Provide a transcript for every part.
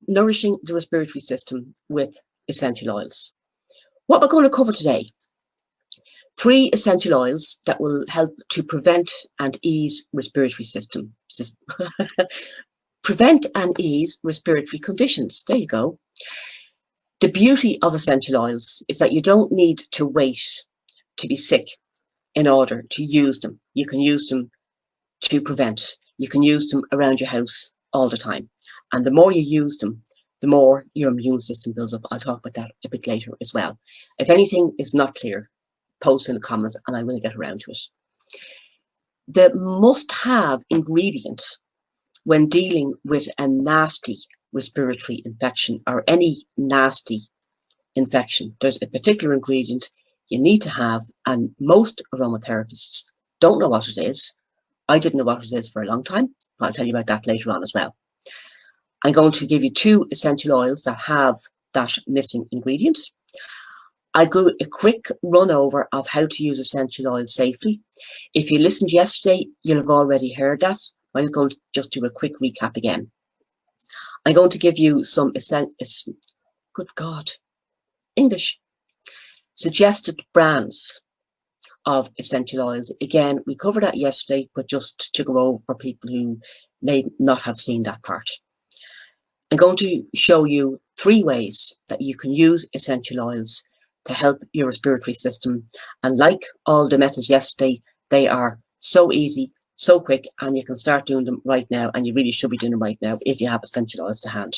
nourishing the respiratory system with essential oils. What we're going to cover today, 3 essential oils that will help to prevent and ease respiratory system. Prevent and ease respiratory conditions. There you go. The beauty of essential oils is that you don't need to wait to be sick in order to use them. You can use them to prevent. You can use them around your house all the time. And the more you use them, the more your immune system builds up. I'll talk about that a bit later as well. If anything is not clear, post in the comments and I will get around to it. The must-have ingredient when dealing with a nasty respiratory infection or any nasty infection, there's a particular ingredient you need to have, and most aromatherapists don't know what it is. I didn't know what it is for a long time, but I'll tell you about that later on as well. I'm going to give you 2 essential oils that have that missing ingredient. I go a quick run over of how to use essential oils safely. If you listened yesterday, you'll have already heard that. I'm going to just do a quick recap again. I'm going to give you some suggested brands of essential oils. Again, we covered that yesterday, but just to go over for people who may not have seen that part. I'm going to show you 3 ways that you can use essential oils to help your respiratory system. And like all the methods yesterday, they are so easy, so quick, and you can start doing them right now, and you really should be doing them right now if you have essential oils to hand.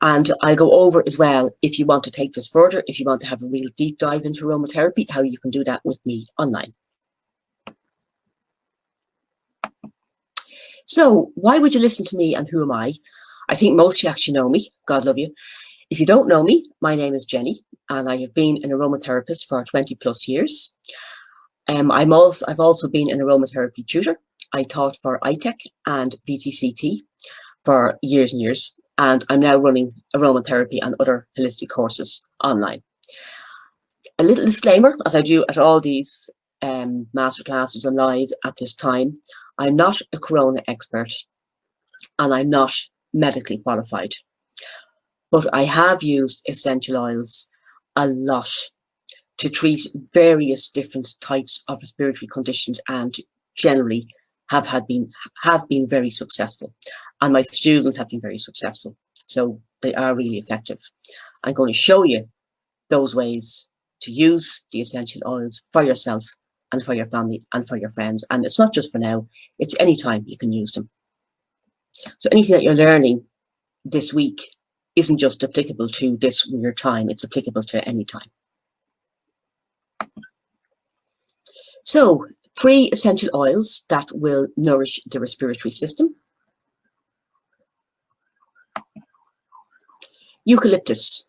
And I go over as well, if you want to take this further, if you want to have a real deep dive into aromatherapy, how you can do that with me online. So why would you listen to me and who am I? I think most of you actually know me, God love you. If you don't know me, my name is Jenny and I have been an aromatherapist for 20 plus years. I've also been an aromatherapy tutor. I taught for ITEC and VTCT for years and years, and I'm now running aromatherapy and other holistic courses online. A little disclaimer, as I do at all these masterclasses and live at this time, I'm not a corona expert and I'm not medically qualified, but I have used essential oils a lot to treat various different types of respiratory conditions, and generally have been very successful, and my students have been very successful, so they are really effective. I'm going to show you those ways to use the essential oils for yourself and for your family and for your friends, and it's not just for now, it's any time you can use them. So anything that you're learning this week isn't just applicable to this weird time, it's applicable to any time. So 3 essential oils that will nourish the respiratory system. Eucalyptus.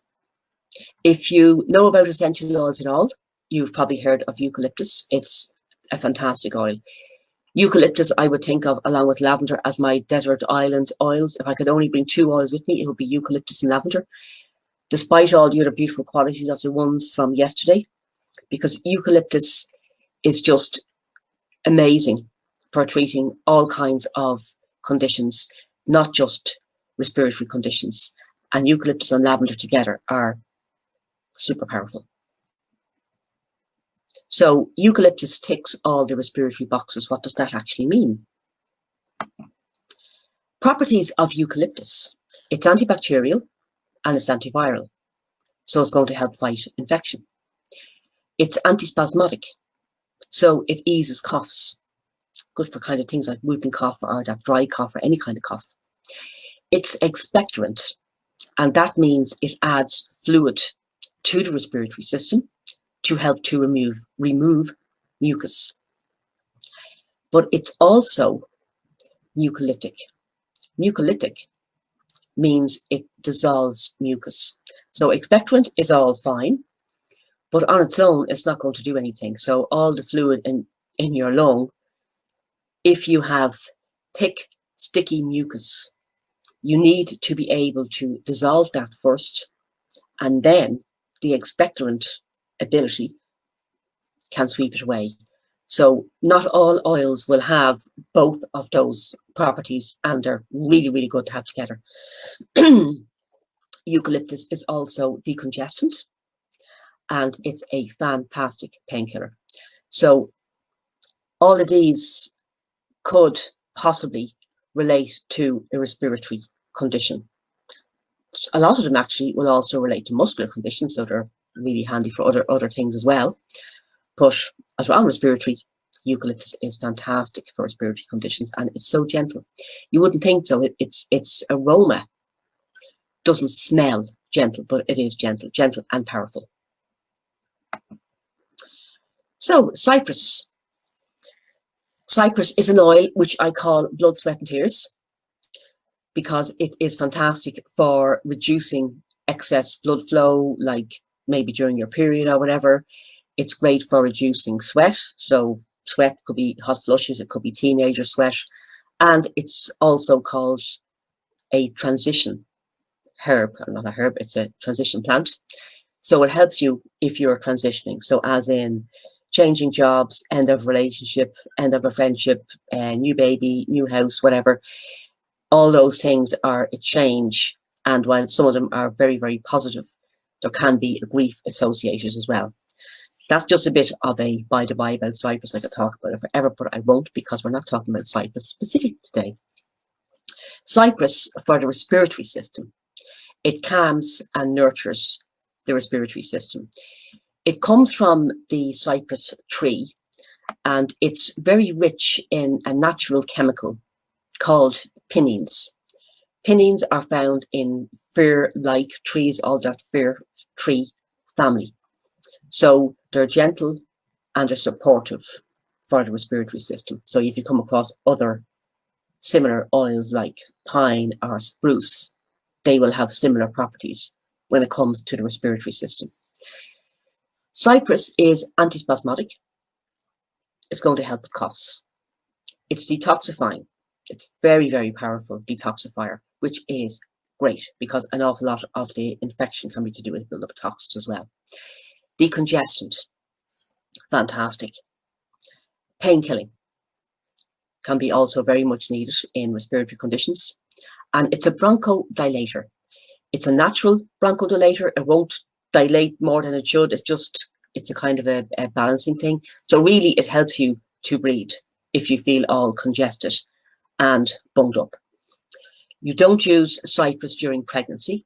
If you know about essential oils at all, you've probably heard of eucalyptus. It's a fantastic oil. Eucalyptus I would think of along with lavender as my desert island oils. If I could only bring 2 oils with me, it would be eucalyptus and lavender, despite all the other beautiful qualities of the ones from yesterday, because eucalyptus is just amazing for treating all kinds of conditions, not just respiratory conditions. And eucalyptus and lavender together are super powerful. So eucalyptus ticks all the respiratory boxes. What does that actually mean? Properties of eucalyptus. It's antibacterial and it's antiviral. So it's going to help fight infection. It's antispasmodic. So it eases coughs. Good for kind of things like whooping cough or that dry cough or any kind of cough. It's expectorant, and that means it adds fluid to the respiratory system to help to remove mucus. But it's also mucolytic. Mucolytic means it dissolves mucus. So expectorant is all fine, but on its own, it's not going to do anything. So all the fluid in your lung, if you have thick, sticky mucus, you need to be able to dissolve that first, and then the expectorant ability can sweep it away. So not all oils will have both of those properties, and they're really, really good to have together. Eucalyptus is also decongestant, and it's a fantastic painkiller. So all of these could possibly relate to a respiratory condition. A lot of them actually will also relate to muscular conditions, so they're really handy for other things as well. But as well, respiratory, eucalyptus is fantastic for respiratory conditions, and it's so gentle. You wouldn't think so. Its aroma doesn't smell gentle, but it is gentle and powerful. So cypress. Cypress is an oil which I call blood, sweat and tears, because it is fantastic for reducing excess blood flow, like maybe during your period or whatever. It's great for reducing sweat. So sweat could be hot flushes, it could be teenager sweat. And it's also called a transition herb, not a herb, it's a transition plant. So it helps you if you're transitioning. So as in changing jobs, end of relationship, end of a friendship, new baby, new house, whatever. All those things are a change. And while some of them are very, very positive, there can be a grief associated as well. That's just a bit of a by-the-by about cypress. I could talk about it forever, but I won't, because we're not talking about cypress specifically today. Cypress for the respiratory system. It calms and nurtures the respiratory system. It comes from the cypress tree, and it's very rich in a natural chemical called pinions. Pinions are found in fir-like trees, all that fir tree family. So they're gentle and they're supportive for the respiratory system. So if you come across other similar oils like pine or spruce, they will have similar properties when it comes to the respiratory system. Cypress is antispasmodic. It's going to help with coughs. It's detoxifying. It's very, very powerful detoxifier, which is great because an awful lot of the infection can be to do with build-up of toxins as well. Decongestant, fantastic. Painkilling can be also very much needed in respiratory conditions. And it's a bronchodilator. It's a natural bronchodilator. It won't dilate more than it should. It's a kind of a balancing thing. So really it helps you to breathe if you feel all congested and bunged up. You don't use cypress during pregnancy.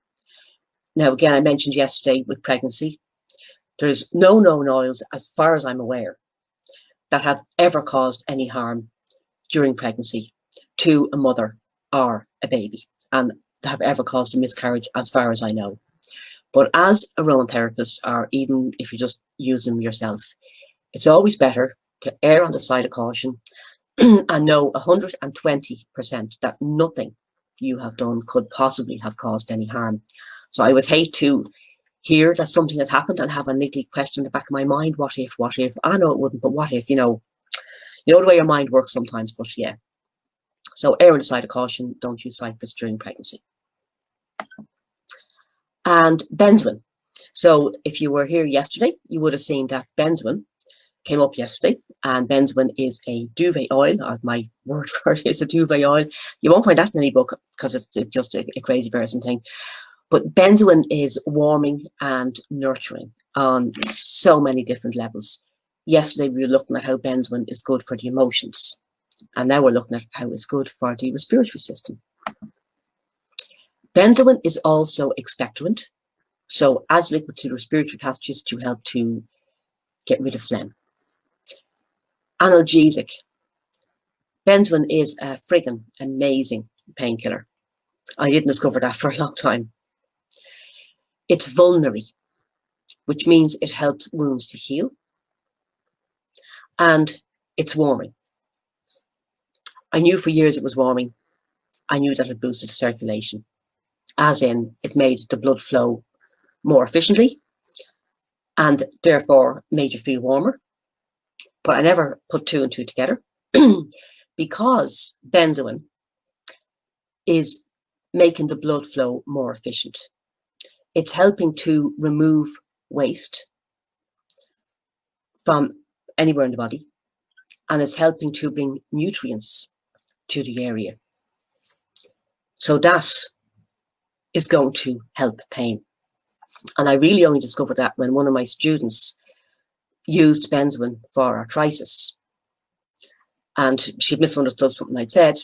Now, again, I mentioned yesterday with pregnancy, there's no known oils, as far as I'm aware, that have ever caused any harm during pregnancy to a mother or a baby, and have ever caused a miscarriage, as far as I know. But as aromatherapist, or even if you just use them yourself, it's always better to err on the side of caution and know 120% that nothing you have done could possibly have caused any harm. So I would hate to hear that something had happened and have a niggly question in the back of my mind. What if? I know it wouldn't, but what if? You know the way your mind works sometimes, but yeah. So err on the side of caution, don't use cypress during pregnancy. And benzoin. So if you were here yesterday, you would have seen that benzoin came up yesterday, and benzoin is a duvet oil. My word for it is a duvet oil. You won't find that in any book because it's just a crazy person thing. But benzoin is warming and nurturing on so many different levels. Yesterday we were looking at how benzoin is good for the emotions, and now we're looking at how it's good for the respiratory system. Benzoin is also expectorant, so adds liquid to the respiratory passages to help to get rid of phlegm. Analgesic. Benzoin is a friggin' amazing painkiller. I didn't discover that for a long time. It's vulnerary, which means it helps wounds to heal. And it's warming. I knew for years it was warming. I knew that it boosted circulation, as in it made the blood flow more efficiently and therefore made you feel warmer. But I never put two and two together because benzoin is making the blood flow more efficient. It's helping to remove waste from anywhere in the body. and it's helping to bring nutrients to the area. So that is going to help pain. And I really only discovered that when one of my students used benzoin for arthritis. And she'd misunderstood something I'd said.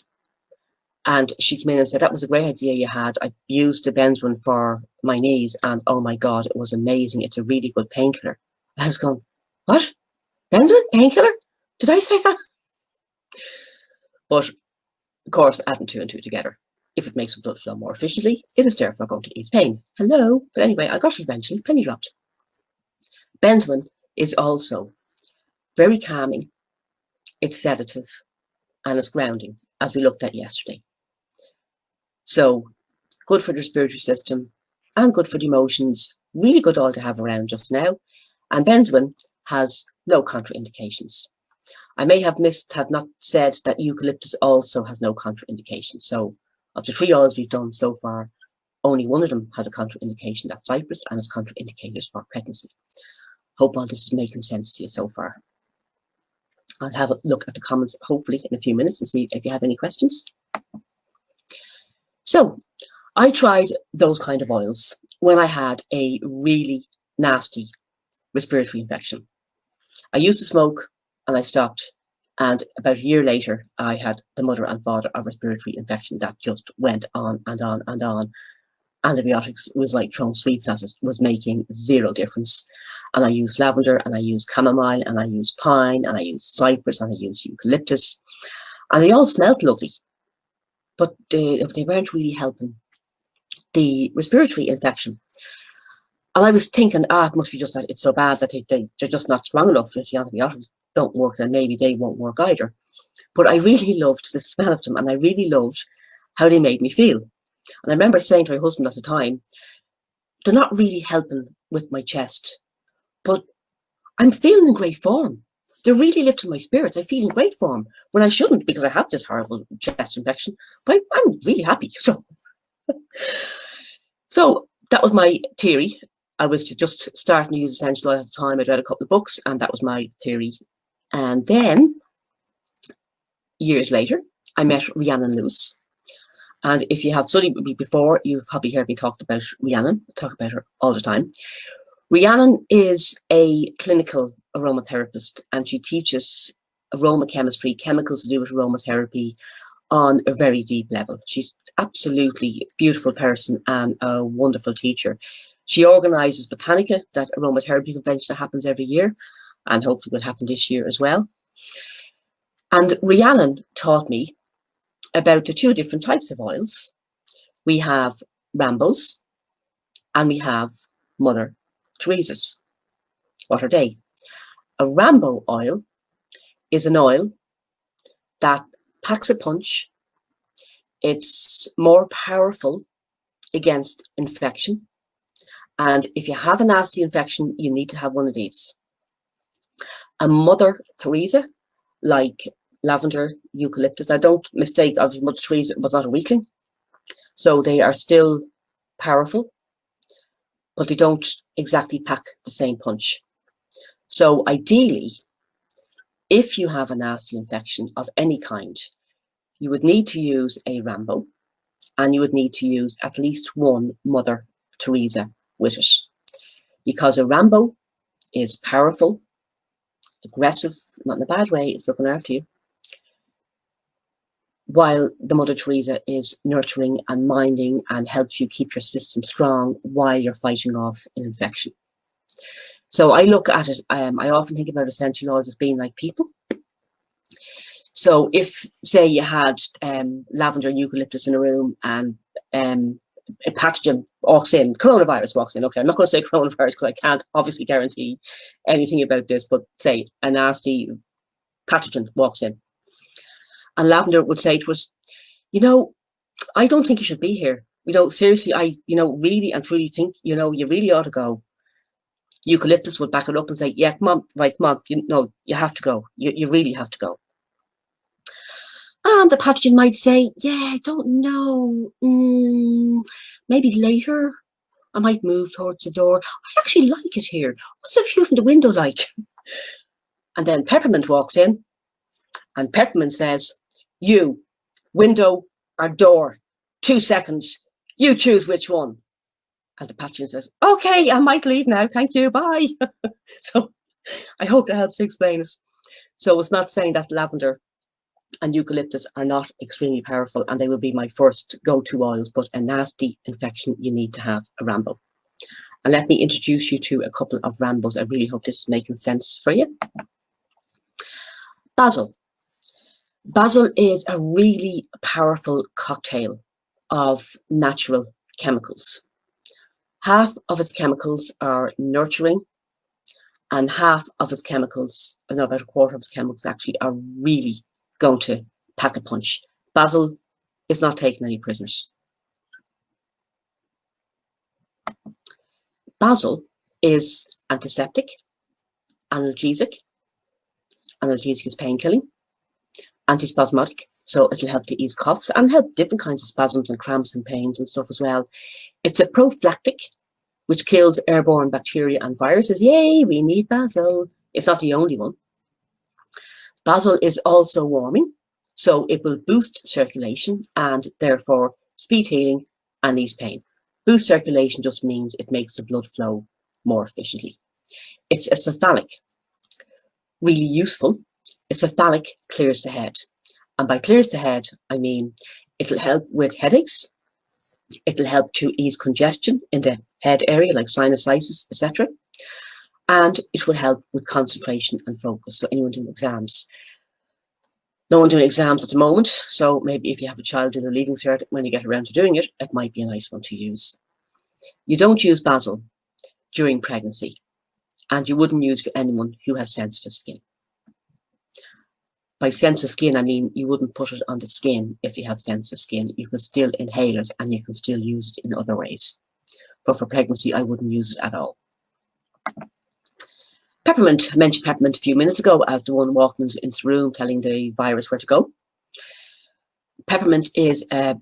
And she came in and said, that was a great idea you had. I used the benzoin for my knees, and oh my God, it was amazing. It's a really good painkiller. I was going, what? Benzoin? Painkiller? Did I say that? But of course, adding 2 and 2 together. If it makes the blood flow more efficiently, it is therefore going to ease pain. Hello. But anyway, I got it eventually. Penny dropped. Benzoin is also very calming. It's sedative and it's grounding, as we looked at yesterday. So good for the respiratory system and good for the emotions. Really good all to have around just now. And benzoin has no contraindications. I may have not said that eucalyptus also has no contraindications. So of the 3 oils we've done so far, only one of them has a contraindication, that's cypress, and is contraindicated for pregnancy. Hope all this is making sense to you so far. I'll have a look at the comments hopefully in a few minutes and see if you have any questions. So I tried those kind of oils when I had a really nasty respiratory infection. I used to smoke and I stopped. And about a year later, I had the mother and father of respiratory infection that just went on and on and on. Antibiotics was like throwing sweets at it, was making zero difference. And I used lavender, and I used chamomile, and I used pine, and I used cypress, and I used eucalyptus. And they all smelled lovely, but they weren't really helping the respiratory infection. And I was thinking, it must be just that it's so bad that they're just not strong enough. If the antibiotics don't work, then maybe they won't work either. But I really loved the smell of them, and I really loved how they made me feel. And I remember saying to my husband at the time, they're not really helping with my chest, but I'm feeling in great form. They're really lifting my spirits. I feel in great form when I shouldn't, because I have this horrible chest infection, but I'm really happy. So that was my theory. I was just starting to use essential oil at the time. I'd read a couple of books, and that was my theory. And then, years later, I met Rhiannon Lewis. And if you have studied with me before, you've probably heard me talk about Rhiannon. I talk about her all the time. Rhiannon is a clinical aromatherapist, and she teaches aroma chemistry, chemicals to do with aromatherapy, on a very deep level. She's absolutely a beautiful person and a wonderful teacher. She organises Botanica, that aromatherapy convention that happens every year, and hopefully will happen this year as well. And Rhiannon taught me about the 2 different types of oils. We have Rambos and we have Mother Teresa's. What are they? A Rambo oil is an oil that packs a punch. It's more powerful against infection. And if you have a nasty infection, you need to have one of these. A Mother Teresa, like lavender, eucalyptus. Now, don't mistake, obviously, Mother Teresa was not a weakling. So they are still powerful, but they don't exactly pack the same punch. So ideally, if you have a nasty infection of any kind, you would need to use a Rambo, and you would need to use at least one Mother Teresa with it. Because a Rambo is powerful, aggressive, not in a bad way, it's looking after you, while the Mother Teresa is nurturing and minding and helps you keep your system strong while you're fighting off an infection. So I look at it, I often think about essential oils as being like people. So if, say, you had lavender and eucalyptus in a room, and a pathogen walks in, coronavirus walks in, okay, I'm not going to say coronavirus because I can't obviously guarantee anything about this, but say a nasty pathogen walks in, and lavender would say to us, you know, I don't think you should be here. You know, seriously, I, really and truly think, you really ought to go. Eucalyptus would back it up and say, yeah, come on, right, come on, you have to go. You really have to go. And the pathogen might say, yeah, I don't know, maybe later I might move towards the door. I actually like it here. What's the view from the window like? And then peppermint walks in And peppermint says, you, window or door, 2 seconds, you choose which one. And the pathogen says, okay, I might leave now, thank you, bye. So I hope that helps to explain it. So it's not saying that lavender and eucalyptus are not extremely powerful, and they will be my first go-to oils, but a nasty infection, you need to have a Rambo. And let me introduce you to a couple of Rambos. I really hope this is making sense for you. Basil. Basil is a really powerful cocktail of natural chemicals. Half of its chemicals are nurturing, and half of its chemicals, about a quarter of its chemicals actually, are really going to pack a punch. Basil is not taking any prisoners. Basil is antiseptic, analgesic. Analgesic is pain-killing. Antispasmodic, so it'll help to ease coughs and help different kinds of spasms and cramps and pains and stuff as well. It's a prophylactic, which kills airborne bacteria and viruses. Yay, we need basil. It's not the only one. Basil is also warming, so it will boost circulation and therefore speed healing and ease pain. Boost circulation just means it makes the blood flow more efficiently. It's a cephalic, really useful. A cephalic clears the head. And by clears the head, I mean it'll help with headaches. It'll help to ease congestion in the head area, like sinusitis, etc. And it will help with concentration and focus. So anyone doing exams. No one doing exams at the moment. So maybe if you have a child doing a leaving cert, when you get around to doing it, it might be a nice one to use. You don't use basil during pregnancy. And you wouldn't use for anyone who has sensitive skin. By sensitive skin, I mean you wouldn't put it on the skin if you have sensitive skin. You can still inhale it and you can still use it in other ways. But for pregnancy, I wouldn't use it at all. Peppermint. I mentioned peppermint a few minutes ago as the one walking into the room telling the virus where to go. Peppermint is a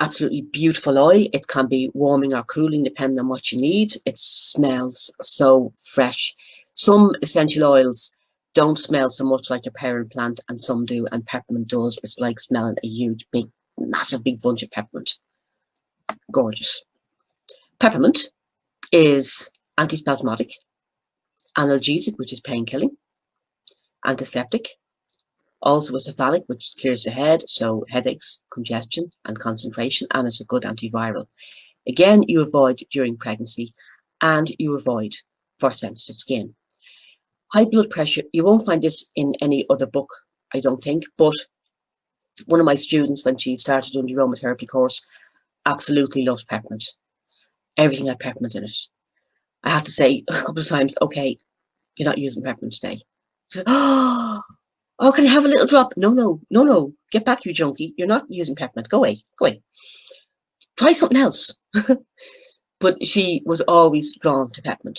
absolutely beautiful oil. It can be warming or cooling depending on what you need. It smells so fresh. Some essential oils don't smell so much like a parent plant, and some do, and peppermint does. It's like smelling a huge, big, massive, big bunch of peppermint. Gorgeous. Peppermint is antispasmodic, analgesic, which is pain-killing, antiseptic, also a cephalic, which clears the head, so headaches, congestion, and concentration, and it's a good antiviral. Again, you avoid during pregnancy, and you avoid for sensitive skin. High blood pressure, you won't find this in any other book, I don't think, but one of my students, when she started doing the aromatherapy course, absolutely loved peppermint. Everything had peppermint in it. I had to say a couple of times, okay, you're not using peppermint today. She said, oh, can I have a little drop? No, get back, you junkie. You're not using peppermint. Go away. Try something else. But she was always drawn to peppermint.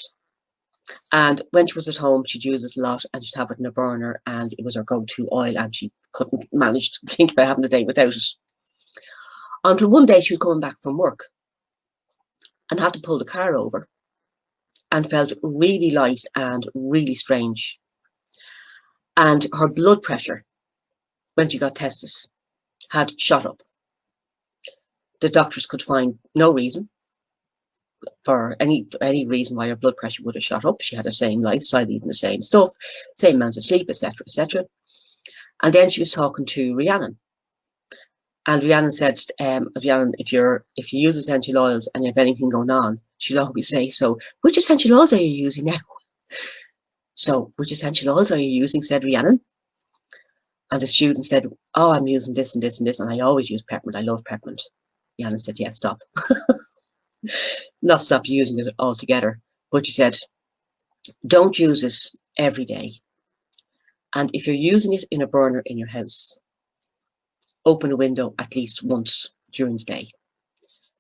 And when she was at home, she'd use it a lot and she'd have it in a burner, and it was her go-to oil, and she couldn't manage to think about having a day without it. Until one day she was coming back from work and had to pull the car over and felt really light and really strange. And her blood pressure, when she got tested, had shot up. The doctors could find no reason for any reason why her blood pressure would have shot up. She had the same lifestyle, eating the same stuff, same amount of sleep, etc., etc. And then she was talking to Rhiannon. And Rhiannon said, Rhiannon, if you use essential oils and you have anything going on, she'll always say, so which essential oils are you using now? So which essential oils are you using, said Rhiannon. And the student said, oh, I'm using this and this and this, and I always use peppermint. I love peppermint. Rhiannon said, yeah, stop. Not stop using it altogether, but she said, don't use it every day. And if you're using it in a burner in your house, open a window at least once during the day.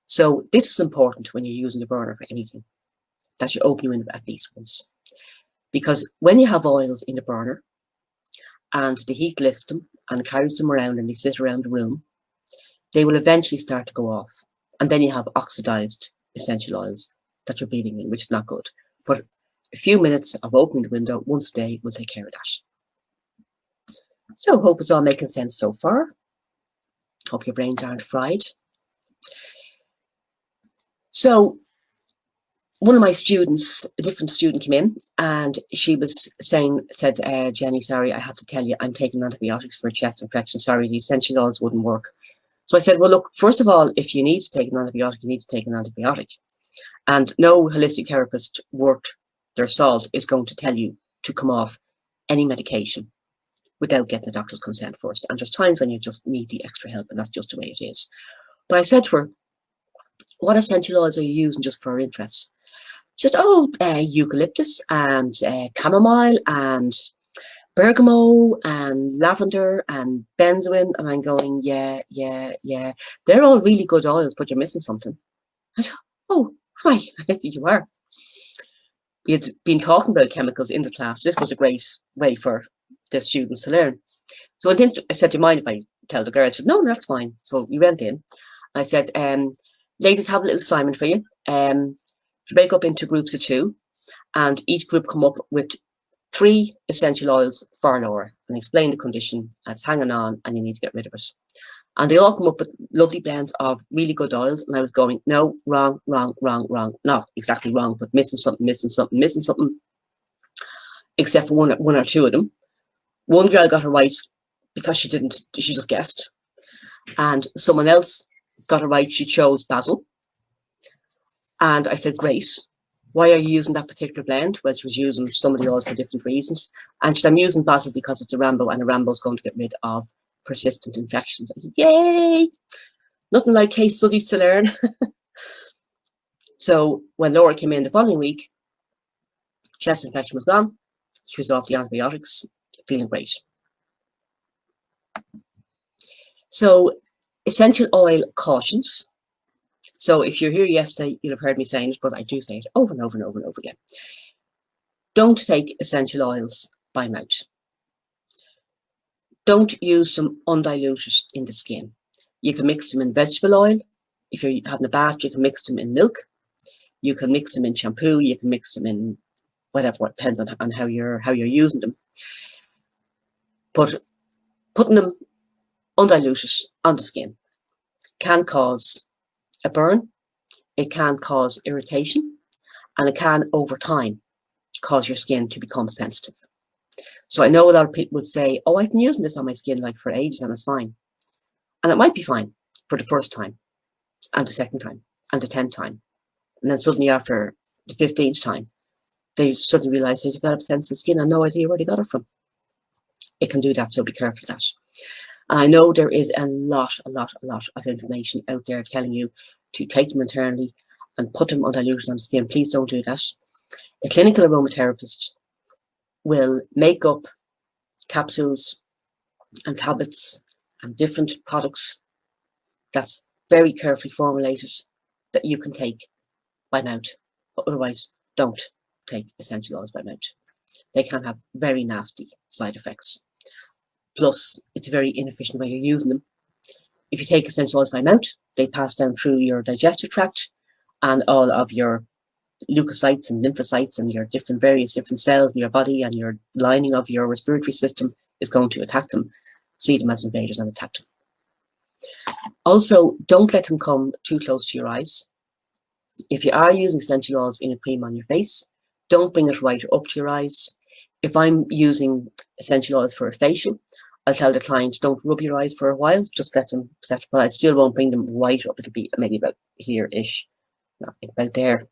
So this is important when you're using a burner for anything, that you open a window at least once. Because when you have oils in a burner and the heat lifts them and carries them around and they sit around the room, they will eventually start to go off. And then you have oxidized essential oils that you're breathing in, which is not good. But a few minutes of opening the window once a day will take care of that. So hope it's all making sense so far. Hope your brains aren't fried. So one of my students, a different student came in and she was said, Jenny, sorry, I have to tell you, I'm taking antibiotics for a chest infection. Sorry, the essential oils wouldn't work. So I said, well, look, first of all, if you need to take an antibiotic, you need to take an antibiotic. And no holistic therapist worth their salt is going to tell you to come off any medication without getting a doctor's consent first. And there's times when you just need the extra help, and that's just the way it is. But I said to her, what essential oils are you using just for our interests? Just, eucalyptus and chamomile and bergamot and lavender and benzoin. And I'm going, yeah. They're all really good oils, but you're missing something. I thought, oh, hi, I think you are. We had been talking about chemicals in the class. This was a great way for the students to learn. So I said, do you mind if I tell the girl? She said, no, that's fine. So we went in. I said, ladies, have a little assignment for you. Break up into groups of 2, and each group come up with 3 essential oils for Laura and explain the condition as hanging on and you need to get rid of it. And they all come up with lovely blends of really good oils. And I was going, no, wrong. Not exactly wrong, but missing something. Except for one or 2 of them. One girl got it right because she just guessed. And someone else got it right, she chose basil. And I said, great, why are you using that particular blend? Well, she was using some of the oils for different reasons. And she said, I'm using basil because it's a Rambo, and a Rambo is going to get rid of persistent infections. I said, yay! Nothing like case studies to learn. So when Laura came in the following week, chest infection was gone. She was off the antibiotics, feeling great. So essential oil cautions. So if you're here yesterday, you'll have heard me saying it, but I do say it over and over again. Don't take essential oils by mouth. Don't use them undiluted in the skin. You can mix them in vegetable oil. If you're having a bath, you can mix them in milk. You can mix them in shampoo. You can mix them in whatever. It depends on how you're using them. But putting them undiluted on the skin can cause a burn, it can cause irritation, and it can, over time, cause your skin to become sensitive. So I know a lot of people would say, oh, I've been using this on my skin like for ages and it's fine. And it might be fine for the first time, and the second time, and the 10th time. And then suddenly after the 15th time, they suddenly realize they develop sensitive skin and no idea where they got it from. It can do that, so be careful of that. And I know there is a lot of information out there telling you to take them internally and put them undiluted on the skin. Please don't do that. A clinical aromatherapist will make up capsules and tablets and different products that's very carefully formulated that you can take by mouth. But otherwise, don't take essential oils by mouth. They can have very nasty side effects. Plus, it's a very inefficient way of using them. If you take essential oils by mouth, they pass down through your digestive tract, and all of your leukocytes and lymphocytes and your various different cells in your body and your lining of your respiratory system is going to attack them, see them as invaders and attack them. Also, don't let them come too close to your eyes. If you are using essential oils in a cream on your face, don't bring it right up to your eyes. If I'm using essential oils for a facial, I'll tell the client, don't rub your eyes for a while, just let them, but I still won't bring them right up. It'll be maybe about here-ish, about there,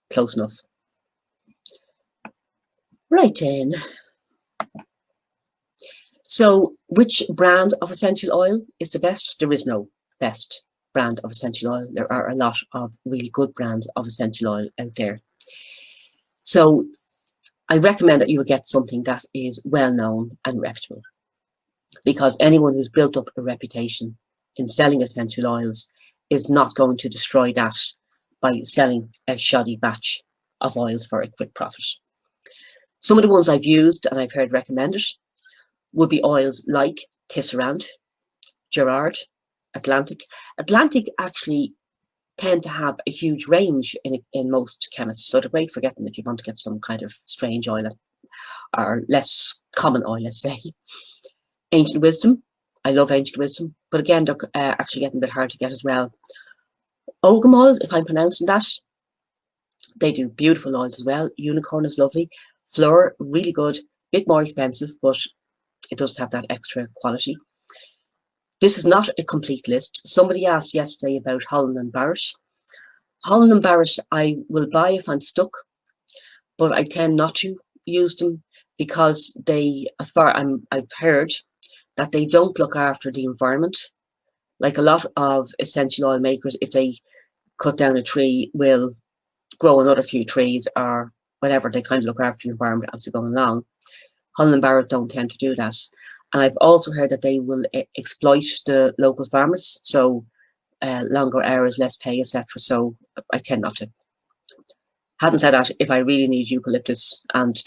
close enough. Right then. So which brand of essential oil is the best? There is no best brand of essential oil. There are a lot of really good brands of essential oil out there. So I recommend that you would get something that is well known and reputable, because anyone who's built up a reputation in selling essential oils is not going to destroy that by selling a shoddy batch of oils for a quick profit. Some of the ones I've used and I've heard recommended would be oils like Tisserand, Gerard, Atlantic. Atlantic actually tend to have a huge range in most chemists, so they're great for getting if you want to get some kind of strange oil at or less common oil, let's say. Ancient Wisdom. I love Ancient Wisdom, but again, they're actually getting a bit hard to get as well. Ogham oils, if I'm pronouncing that, they do beautiful oils as well. Unicorn is lovely. Fleur, really good. Bit more expensive, but it does have that extra quality. This is not a complete list. Somebody asked yesterday about Holland and Barrett. Holland and Barrett I will buy if I'm stuck, but I tend not to use them because they, as far I've heard, that they don't look after the environment. Like a lot of essential oil makers, if they cut down a tree, will grow another few trees or whatever. They kind of look after the environment as they're going along. Holland and Barrett don't tend to do that. And I've also heard that they will exploit the local farmers. So longer hours, less pay, etc. So I tend not to. Having said that, if I really need eucalyptus and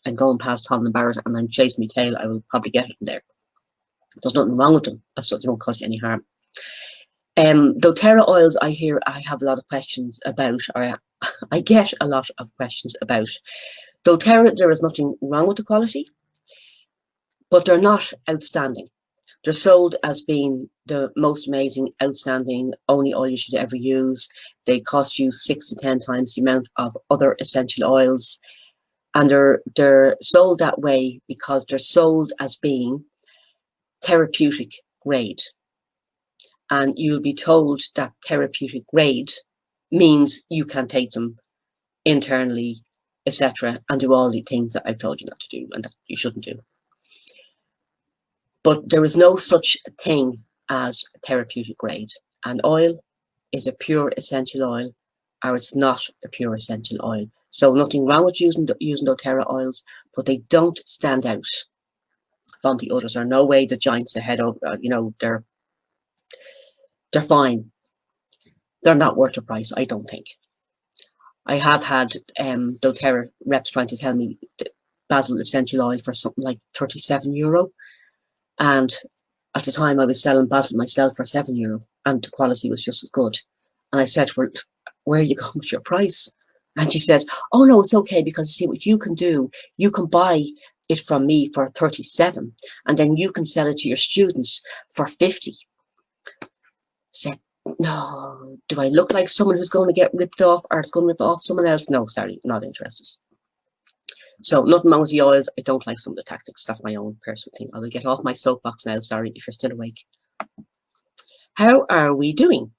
I'm going past Holland and Barrett and I'm chasing my tail, I will probably get it in there. There's nothing wrong with them. That's what they don't cause you any harm. doTERRA oils, I have a lot of questions about, or I get a lot of questions about. doTERRA, there is nothing wrong with the quality, but they're not outstanding. They're sold as being the most amazing, outstanding, only oil you should ever use. They cost you 6 to 10 times the amount of other essential oils. And they're sold that way because they're sold as being therapeutic grade. And you'll be told that therapeutic grade means you can take them internally, etc., and do all the things that I've told you not to do and that you shouldn't do. But there is no such thing as therapeutic grade. And oil is a pure essential oil, or it's not a pure essential oil. So nothing wrong with using doTERRA oils, but they don't stand out from the others. There are no way the giants ahead of, they're fine. They're not worth the price, I don't think. I have had doTERRA reps trying to tell me basil essential oil for something like €37. And at the time I was selling basil myself for €7 and the quality was just as good. And I said, well, where are you going with your price? And she said, oh no, it's okay, because you see what you can do. You can buy it from me for 37 and then you can sell it to your students for 50. I said, no, do I look like someone who's going to get ripped off or it's going to rip off someone else? No, sorry, not interested. So nothing wrong with the oils. I don't like some of the tactics. That's my own personal thing. I will get off my soapbox now. Sorry if you're still awake. How are we doing?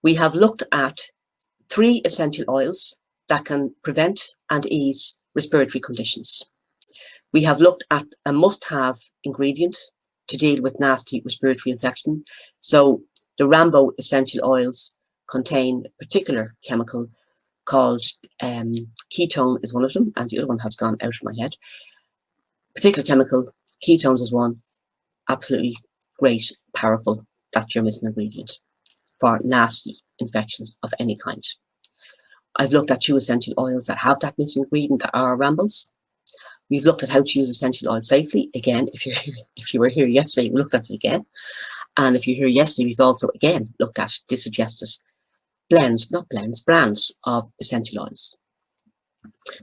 We have looked at 3 essential oils that can prevent and ease respiratory conditions. We have looked at a must-have ingredient to deal with nasty respiratory infection. So the Rambo essential oils contain a particular chemical called ketone is one of them, and the other one has gone out of my head. Particular chemical, ketones is one, absolutely great, powerful. That's your missing ingredient for nasty infections of any kind. I've looked at 2 essential oils that have that missing ingredient that are Rambos. We've looked at how to use essential oil safely. Again, if you were here yesterday, we looked at it again. And if you're here yesterday, we've also again looked at the suggested brands of essential oils.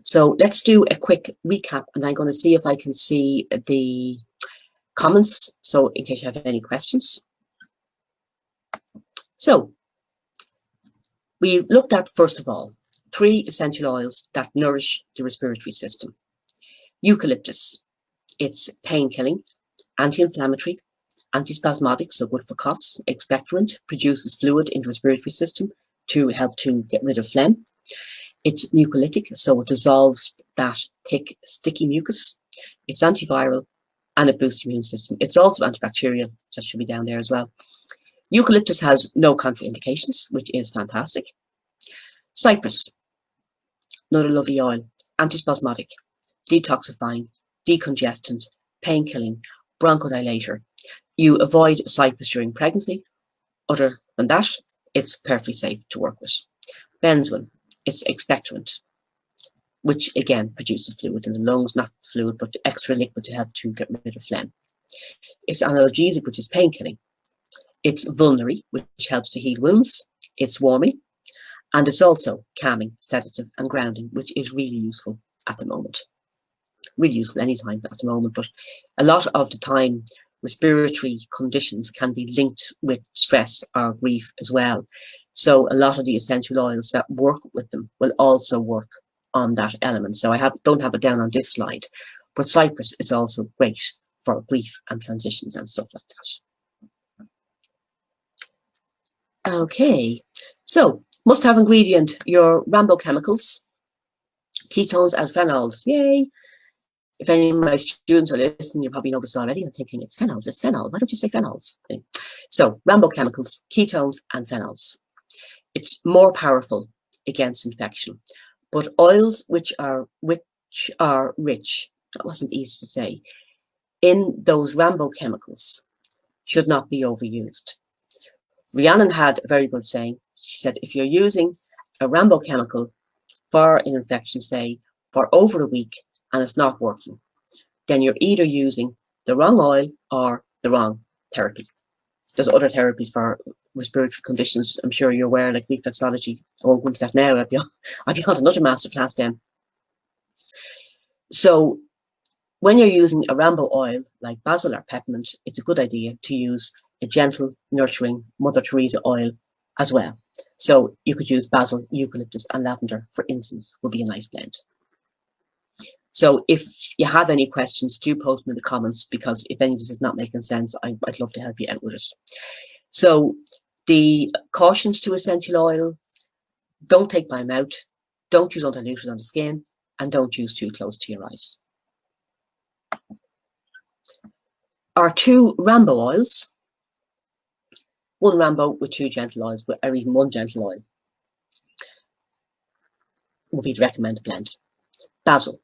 So let's do a quick recap, and I'm going to see if I can see the comments. So in case you have any questions. So we looked at, first of all, 3 essential oils that nourish the respiratory system. Eucalyptus, it's pain-killing, anti-inflammatory, antispasmodic, so good for coughs. Expectorant, produces fluid in the respiratory system to help to get rid of phlegm. It's mucolytic, so it dissolves that thick, sticky mucus. It's antiviral and it boosts the immune system. It's also antibacterial, that should be down there as well. Eucalyptus has no contraindications, which is fantastic. Cypress, another lovely oil, antispasmodic, detoxifying, decongestant, pain-killing, bronchodilator. You avoid cypress during pregnancy. Other than that, it's perfectly safe to work with. Benzoin, it's expectorant, which again produces fluid in the lungs, not fluid, but extra liquid to help to get rid of phlegm. It's analgesic, which is pain-killing. It's vulnerary, which helps to heal wounds. It's warming, and it's also calming, sedative, and grounding, which is really useful at the moment. really useful anytime at the moment, but a lot of the time respiratory conditions can be linked with stress or grief as well. So a lot of the essential oils that work with them will also work on that element. So I don't have it down on this slide, but cypress is also great for grief and transitions and stuff like that. Okay, so must-have ingredient, your Rambo chemicals, ketones and phenols. Yay! If any of my students are listening, you probably know this already. I'm thinking it's phenols, it's phenol. Why don't you say phenols? Okay. So Rambo chemicals, ketones and phenols. It's more powerful against infection, but oils which are rich, that wasn't easy to say, in those Rambo chemicals should not be overused. Rhiannon had a very good saying. She said, if you're using a Rambo chemical for an infection, say, for over a week and it's not working, then you're either using the wrong oil or the wrong therapy. There's other therapies for respiratory conditions. I'm sure you're aware, like reflexology. I won't go into that now. I'll be on another masterclass then. So when you're using a Rambo oil like basil or peppermint, it's a good idea to use a gentle, nurturing Mother Teresa oil as well. So you could use basil, eucalyptus and lavender, for instance, would be a nice blend. So if you have any questions, do post them in the comments, because if any of this is not making sense, I'd love to help you out with it. So the cautions to essential oil: don't take by mouth, don't use undiluted on the skin, and don't use too close to your eyes. Our two Rambo oils, one Rambo with two gentle oils, or even one gentle oil, would be the recommended blend. Basil,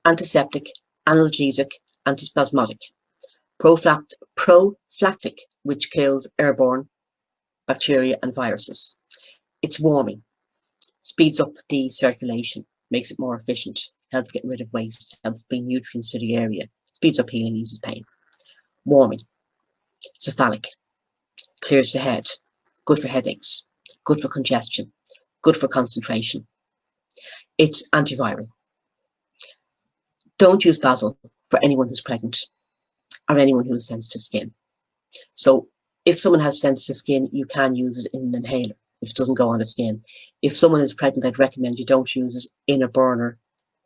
antiseptic, analgesic, antispasmodic, prophylactic, which kills airborne bacteria and viruses. It's warming, speeds up the circulation, makes it more efficient, helps get rid of waste, helps bring nutrients to the area, speeds up healing, eases pain. Warming, cephalic, clears the head, good for headaches, good for congestion, good for concentration. It's antiviral. Don't use basil for anyone who's pregnant or anyone who has sensitive skin. So if someone has sensitive skin, you can use it in an inhaler if it doesn't go on the skin. If someone is pregnant, I'd recommend you don't use it in a burner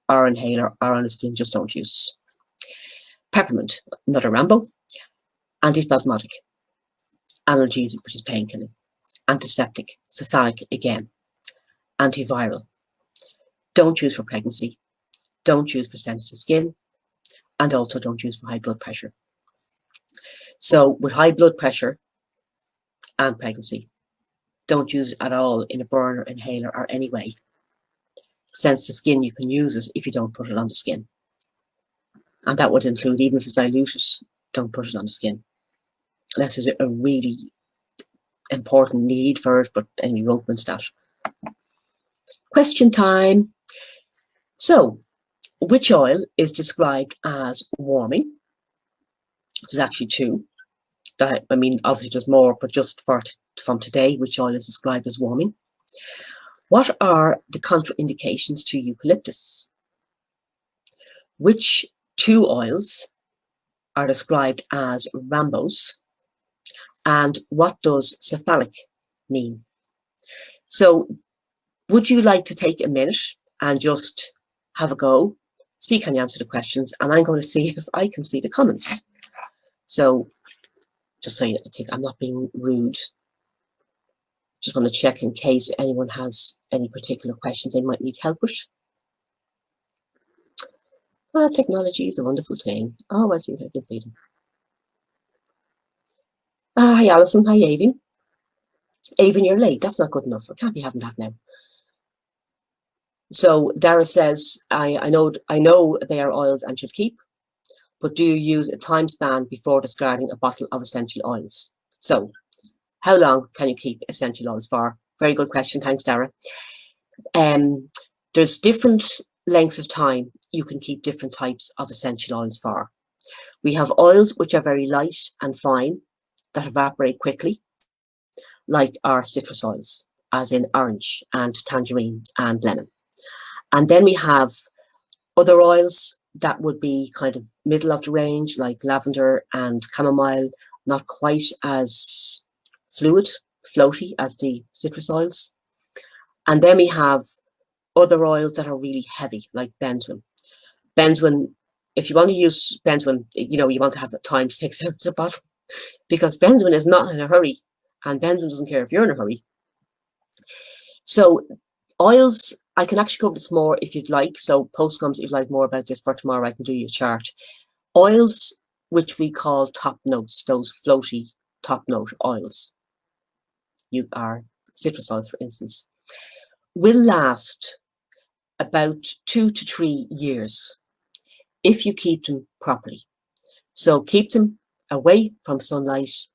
or inhaler or on the skin, just don't use it. Peppermint, another Rambo, antispasmodic, analgesic, which is painkilling, antiseptic, cephalic again, antiviral. Don't use for pregnancy, don't use for sensitive skin, and also don't use for high blood pressure. So with high blood pressure and pregnancy, don't use it at all in a burner, inhaler, or any way. Sensitive skin, you can use it if you don't put it on the skin. And that would include, even if it's diluted, don't put it on the skin. Unless there's a really important need for it, but anyway, we won't go into that. Question time. So, which oil is described as warming? There's actually two. I mean, obviously there's more, but just from today, which oil is described as warming? What are the contraindications to eucalyptus? Which two oils are described as Rambos? And what does cephalic mean? So would you like to take a minute and just have a go? See, can you answer the questions? And I'm going to see if I can see the comments. So just so you think I'm not being rude. Just want to check in case anyone has any particular questions they might need help with. Well, technology is a wonderful thing. Oh, I think I can see them. Hi, Alison. Hi, Avon. Avon, you're late. That's not good enough. I can't be having that now. So Dara says, I know they are oils and should keep, but do you use a time span before discarding a bottle of essential oils? So how long can you keep essential oils for? Very good question. Thanks, Dara. There's different lengths of time you can keep different types of essential oils for. We have oils which are very light and fine that evaporate quickly, like our citrus oils, as in orange and tangerine and lemon. And then we have other oils that would be kind of middle of the range, like lavender and chamomile, not quite as floaty as the citrus oils. And then we have other oils that are really heavy, like benzoin. Benzoin, if you want to use benzoin, you want to have the time to take it out of the bottle, because benzoin is not in a hurry, and benzoin doesn't care if you're in a hurry. So oils, I can actually cover this more if you'd like. So post-comes, if you'd like more about this for tomorrow, I can do your chart. Oils, which we call top notes, those floaty top note oils, you are citrus oils, for instance, will last about 2 to 3 years if you keep them properly. So keep them away from sunlight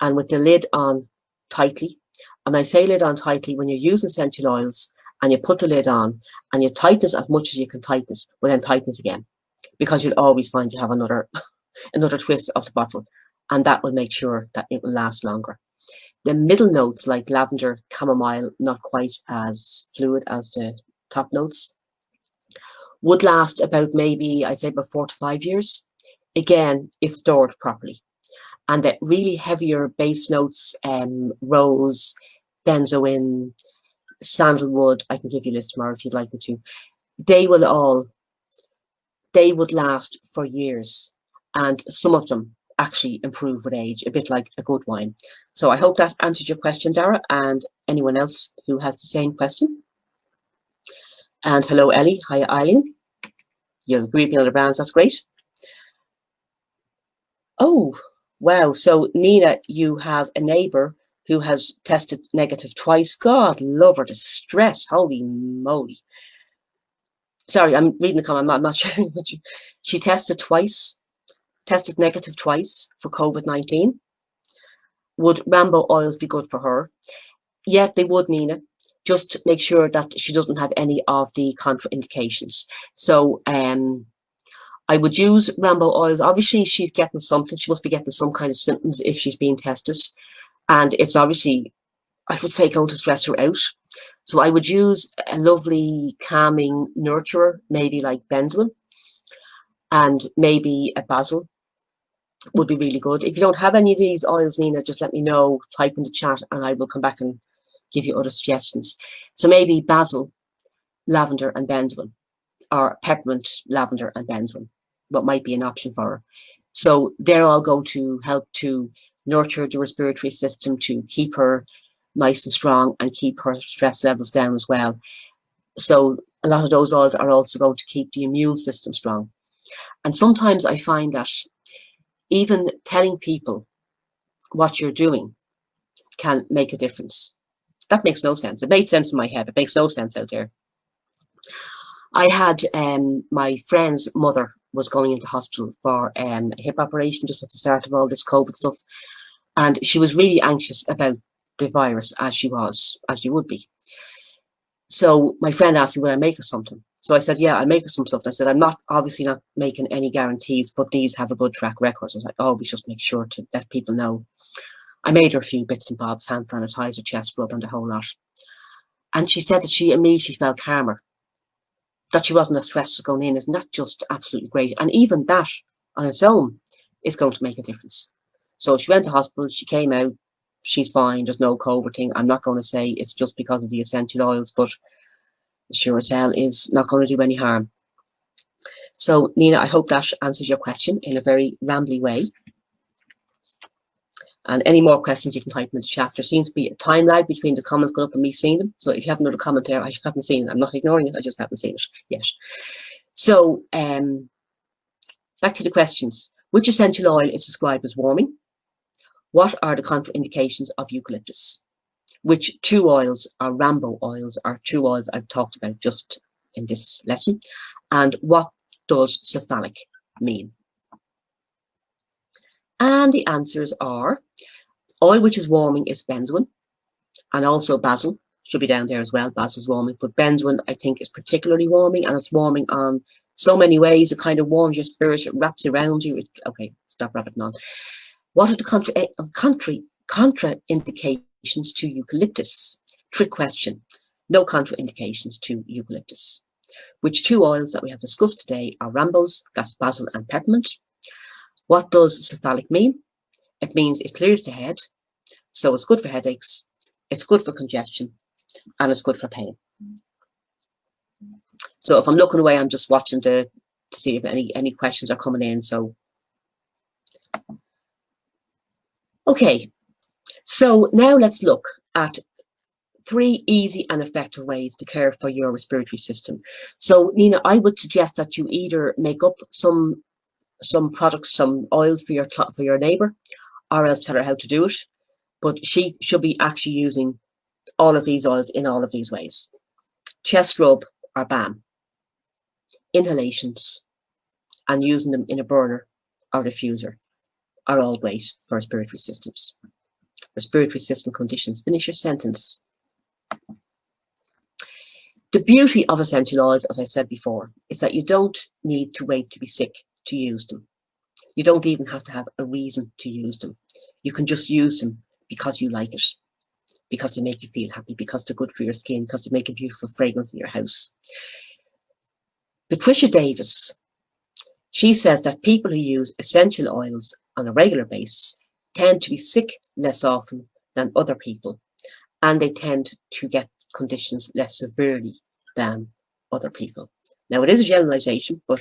and with the lid on tightly. And I say lid on tightly when you're using essential oils and you put the lid on and you tighten it as much as you can tighten it, but then tighten it again, because you'll always find you have another twist of the bottle, and that will make sure that it will last longer. The middle notes, like lavender, chamomile, not quite as fluid as the top notes, would last about maybe, I'd say about 4 to 5 years, again, if stored properly. And that really heavier base notes, rose, benzoin, sandalwood, I can give you a list tomorrow if you'd like me to, they would last for years. And some of them actually improve with age, a bit like a good wine. So I hope that answered your question, Dara, and anyone else who has the same question. And hello, Ellie. Hi, Eileen. You agree with the other brands. That's great. Oh, wow. So, Nina, you have a neighbour who has tested negative twice. God, love her to stress. Holy moly. Sorry, I'm reading the comment. I'm not sure. She tested negative twice for COVID-19. Would Rambo oils be good for her? Yeah, they would, Nina. Just make sure that she doesn't have any of the contraindications. So I would use Rambo oils. Obviously, she's getting something. She must be getting some kind of symptoms if she's being tested. And it's obviously, I would say, going to stress her out. So I would use a lovely calming nurturer, maybe like benzoin, and maybe a basil would be really good. If you don't have any of these oils, Nina, just let me know, type in the chat, and I will come back and give you other suggestions. So maybe basil, lavender and benzoin, or peppermint, lavender and benzoin, what might be an option for her. So they're all going to help to nurture the respiratory system, to keep her nice and strong and keep her stress levels down as well. So a lot of those oils are also going to keep the immune system strong. And sometimes I find that even telling people what you're doing can make a difference. That makes no sense. It made sense in my head. It makes no sense out there. I had my friend's mother was going into hospital for a hip operation just at the start of all this COVID stuff. And she was really anxious about the virus, as you would be. So my friend asked me, will I make her something? So I said, yeah, I'll make her some stuff. I said, I'm obviously not making any guarantees, but these have a good track record. So I was like, oh, we just make sure to let people know. I made her a few bits and bobs, hand sanitizer, chest rub, and the whole lot. And she said that she immediately felt calmer, that she wasn't as stressed going in. Isn't that just absolutely great? And even that on its own is going to make a difference. So she went to hospital, she came out, she's fine, there's no COVID thing. I'm not going to say it's just because of the essential oils, but sure as hell is not going to do any harm. So, Nina, I hope that answers your question in a very rambly way. And any more questions you can type in the chat. There seems to be a time lag between the comments going up and me seeing them. So if you have another comment there, I haven't seen it. I'm not ignoring it, I just haven't seen it yet. So back to the questions. Which essential oil is described as warming? What are the contraindications of eucalyptus? Which two oils are Rambo oils, are two oils I've talked about just in this lesson? And what does cephalic mean? And the answers are, oil which is warming is benzoin, and also basil should be down there as well. Basil's warming, but benzoin I think is particularly warming, and it's warming on so many ways. It kind of warms your spirit, it wraps around you. Okay, stop rabbiting on. What are the contraindications to eucalyptus? Trick question. No contraindications to eucalyptus. Which two oils that we have discussed today are Rambos, that's basil and peppermint. What does cephalic mean? It means it clears the head, so it's good for headaches, it's good for congestion, and it's good for pain. So if I'm looking away, I'm just watching to see if any questions are coming in. So, okay, so now let's look at 3 easy and effective ways to care for your respiratory system. So, Nina, I would suggest that you either make up some products, some oils for your neighbour, or else tell her how to do it. But she should be actually using all of these oils in all of these ways. Chest rub or balm, inhalations, and using them in a burner or diffuser are all great for respiratory systems. Respiratory system conditions. Finish your sentence. The beauty of essential oils, as I said before, is that you don't need to wait to be sick to use them. You don't even have to have a reason to use them. You can just use them because you like it, because they make you feel happy, because they're good for your skin, because they make a beautiful fragrance in your house. Patricia Davis, she says that people who use essential oils on a regular basis tend to be sick less often than other people, and they tend to get conditions less severely than other people. Now, it is a generalization, but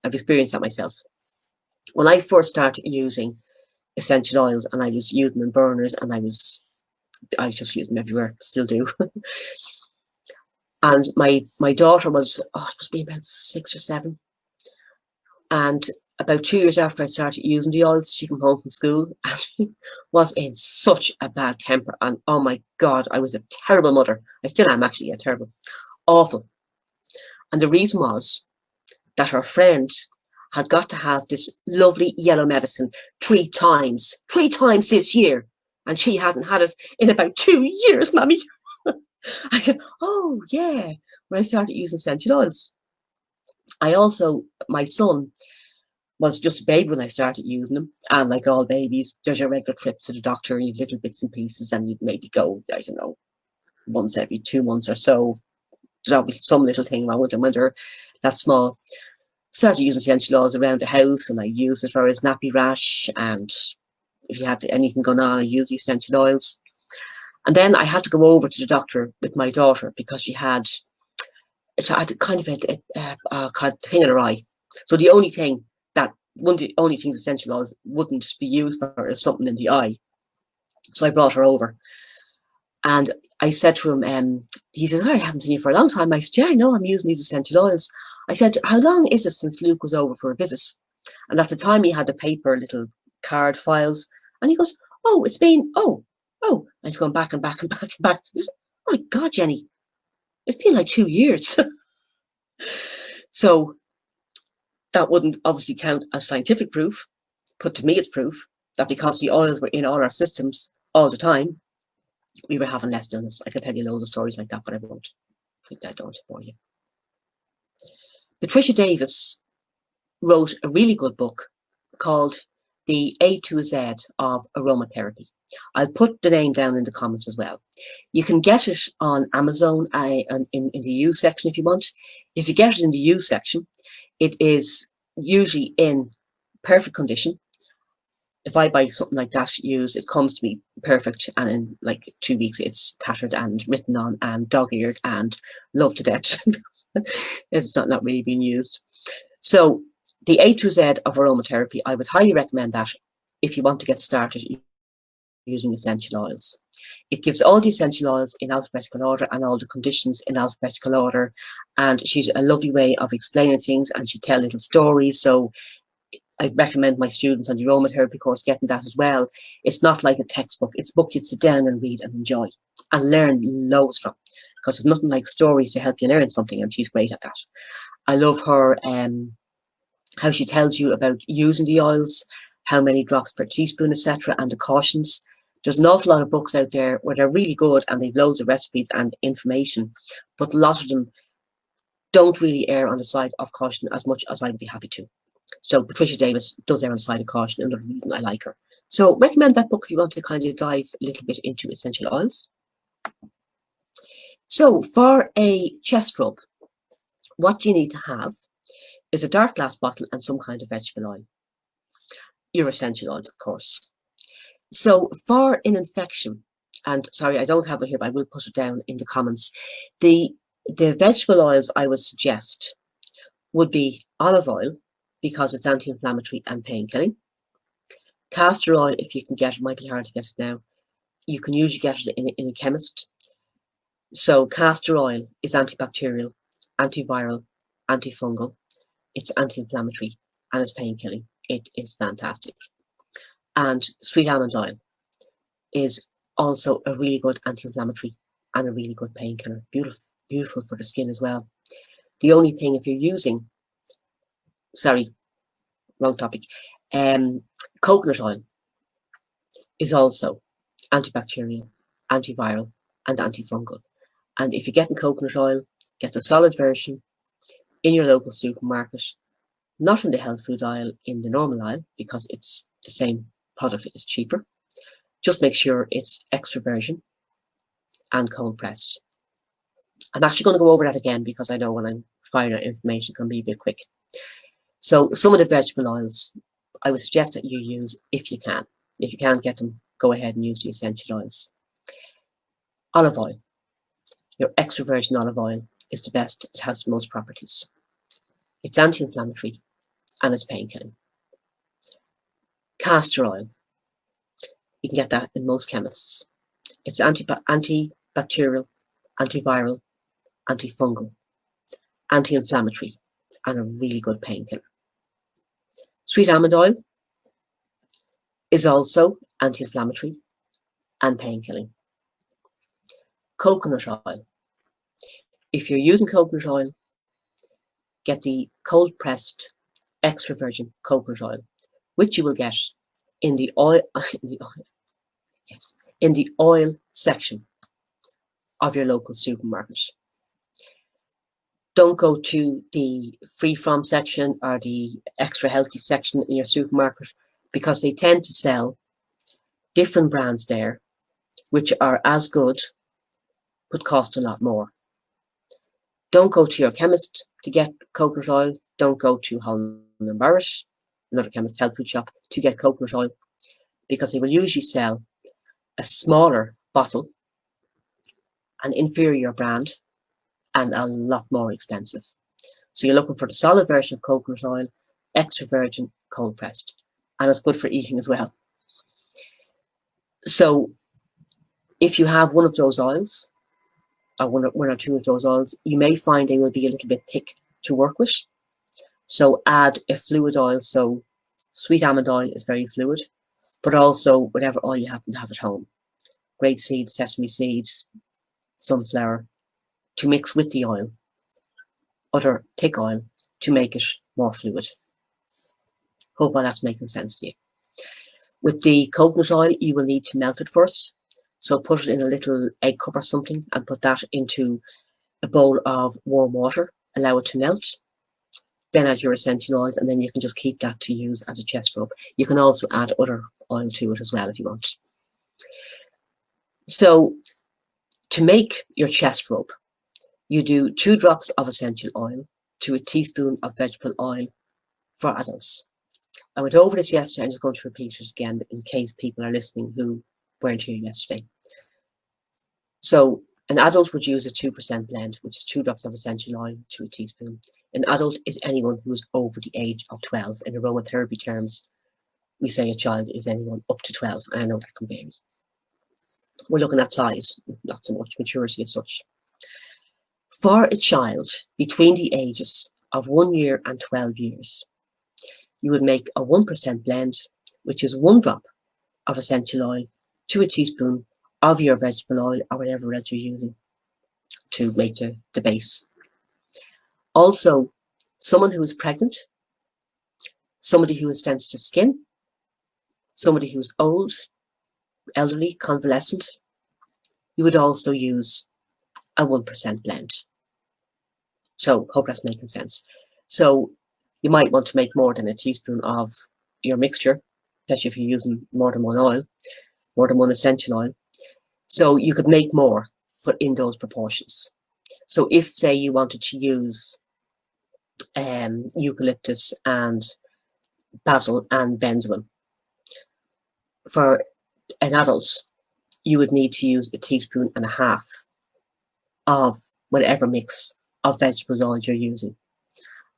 I've experienced that myself. When I first started using essential oils, and I was using them in burners, and I just use them everywhere, still do. And my daughter was, it must be about 6 or 7. And about 2 years after I started using the oils, she came home from school and she was in such a bad temper. And oh my God, I was a terrible mother. I still am actually, terrible, awful. And the reason was that her friend had got to have this lovely yellow medicine 3 times this year. And she hadn't had it in about 2 years, Mummy. I go, oh yeah, when I started using essential oils. My son was just a baby when I started using them. And like all babies, there's your regular trips to the doctor, and you have little bits and pieces, and you maybe go, I don't know, once every 2 months or so. There's obviously some little thing wrong with them when they're that small. Started using essential oils around the house, and I used it for his nappy rash, and if you had anything going on, I used the essential oils. And then I had to go over to the doctor with my daughter because she had kind of a thing in her eye. So the only thing one of the only things essential oils wouldn't be used for is something in the eye. So I brought her over, and I said to him, he said, I haven't seen you for a long time. I said, yeah, I know, I'm using these essential oils. I said, how long is it since Luke was over for a visit? And at the time he had the paper little card files, and he goes, oh, it's been, oh, and he's going back and back and back and back. Said, oh my God, Jenny, it's been like 2 years. So that wouldn't obviously count as scientific proof, but to me it's proof that because the oils were in all our systems all the time, we were having less illness. I can tell you loads of stories like that, but I won't. I don't bore you. Patricia Davis wrote a really good book called The A to Z of Aromatherapy. I'll put the name down in the comments as well. You can get it on Amazon in the used section if you want. If you get it in the used section, it is usually in perfect condition. If I buy something like that used, it comes to me perfect, and in like 2 weeks it's tattered and written on and dog-eared and loved to death. It's not really being used. So the A to Z of aromatherapy, I would highly recommend that if you want to get started using essential oils. It gives all the essential oils in alphabetical order and all the conditions in alphabetical order. And she's a lovely way of explaining things, and she tells little stories. So I recommend my students on the aromatherapy course getting that as well. It's not like a textbook. It's a book you sit down and read and enjoy and learn loads from, because there's nothing like stories to help you learn something, and she's great at that. I love her, how she tells you about using the oils, how many drops per teaspoon, etc., and the cautions. There's an awful lot of books out there where they're really good and they've loads of recipes and information, but a lot of them don't really err on the side of caution as much as I would be happy to. So Patricia Davis does err on the side of caution, another reason I like her. So recommend that book if you want to kind of dive a little bit into essential oils. So for a chest rub, what you need to have is a dark glass bottle and some kind of vegetable oil. Your essential oils, of course. So for an infection, and sorry, I don't have it here, but I will put it down in the comments. The vegetable oils I would suggest would be olive oil, because it's anti-inflammatory and pain-killing. Castor oil, if you can get it, might be hard to get it now. You can usually get it in a chemist. So castor oil is antibacterial, antiviral, antifungal. It's anti-inflammatory and it's pain-killing. It is fantastic. And sweet almond oil is also a really good anti-inflammatory and a really good painkiller. Beautiful, beautiful for the skin as well. The only thing, if you're using, sorry, wrong topic, coconut oil is also antibacterial, antiviral, and antifungal. And if you're getting coconut oil, get the solid version in your local supermarket, not in the health food aisle, in the normal aisle, because it's the same product, it's cheaper. Just make sure it's extra virgin and cold pressed. I'm actually going to go over that again because I know when I'm firing out information it can be a bit quick. So some of the vegetable oils I would suggest that you use if you can. If you can't get them, go ahead and use the essential oils. Olive oil. Your extra virgin olive oil is the best. It has the most properties. It's anti-inflammatory and it's pain-killing. Castor oil. You can get that in most chemists. It's antibacterial, antiviral, antifungal, anti-inflammatory, and a really good painkiller. Sweet almond oil is also anti-inflammatory and pain-killing. Coconut oil. If you're using coconut oil, get the cold pressed extra virgin coconut oil, which you will get in the oil, in the oil section of your local supermarket. Don't go to the free from section or the extra healthy section in your supermarket, because they tend to sell different brands there which are as good but cost a lot more. Don't go to your chemist to get coconut oil. Don't go to Holland and Barrett, another chemist health food shop, to get coconut oil, because they will usually sell a smaller bottle, an inferior brand, and a lot more expensive. So you're looking for the solid version of coconut oil, extra virgin, cold pressed, and it's good for eating as well. So if you have one of those oils, or one or two of those oils, you may find they will be a little bit thick to work with. So add a fluid oil. So sweet almond oil is very fluid, but also whatever oil you happen to have at home. Grapeseed, sesame seeds, sunflower, to mix with the oil, other thick oil, to make it more fluid. Hope all that's making sense to you. With the coconut oil, you will need to melt it first. So put it in a little egg cup or something and put that into a bowl of warm water, allow it to melt. Then add your essential oils, and then you can just keep that to use as a chest rub. You can also add other oil to it as well if you want. So to make your chest rub, you do 2 drops of essential oil to a teaspoon of vegetable oil for adults. I went over this yesterday. I'm just going to repeat it again in case people are listening who weren't here yesterday. So an adult would use a 2% blend, which is 2 drops of essential oil to a teaspoon. An adult is anyone who is over the age of 12. In aromatherapy terms, we say a child is anyone up to 12, and I know that can vary. We're looking at size, not so much maturity as such. For a child between the ages of 1 year and 12 years, you would make a 1% blend, which is 1 drop of essential oil to a teaspoon of your vegetable oil or whatever else you're using to make the base. Also, someone who is pregnant, somebody who has sensitive skin, somebody who's old, elderly, convalescent, you would also use a 1% blend. So hope that's making sense. So you might want to make more than a teaspoon of your mixture, especially if you're using more than one oil, more than one essential oil. So you could make more, but in those proportions. So if, say, you wanted to use eucalyptus and basil and benzoin. For an adult, you would need to use 1.5 teaspoons of whatever mix of vegetable oil you're using.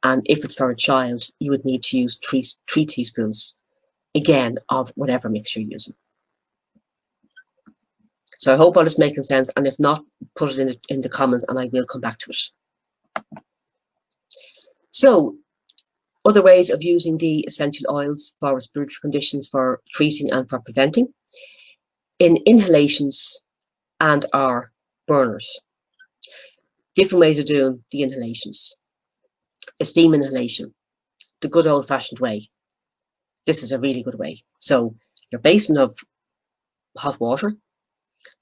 And if it's for a child, you would need to use 3 teaspoons, again, of whatever mix you're using. So I hope all this is making sense, and if not, put it in the comments and I will come back to it. So, other ways of using the essential oils for respiratory conditions, for treating and for preventing, in inhalations and or burners. Different ways of doing the inhalations. A steam inhalation, the good old-fashioned way. This is a really good way. So your basin of hot water,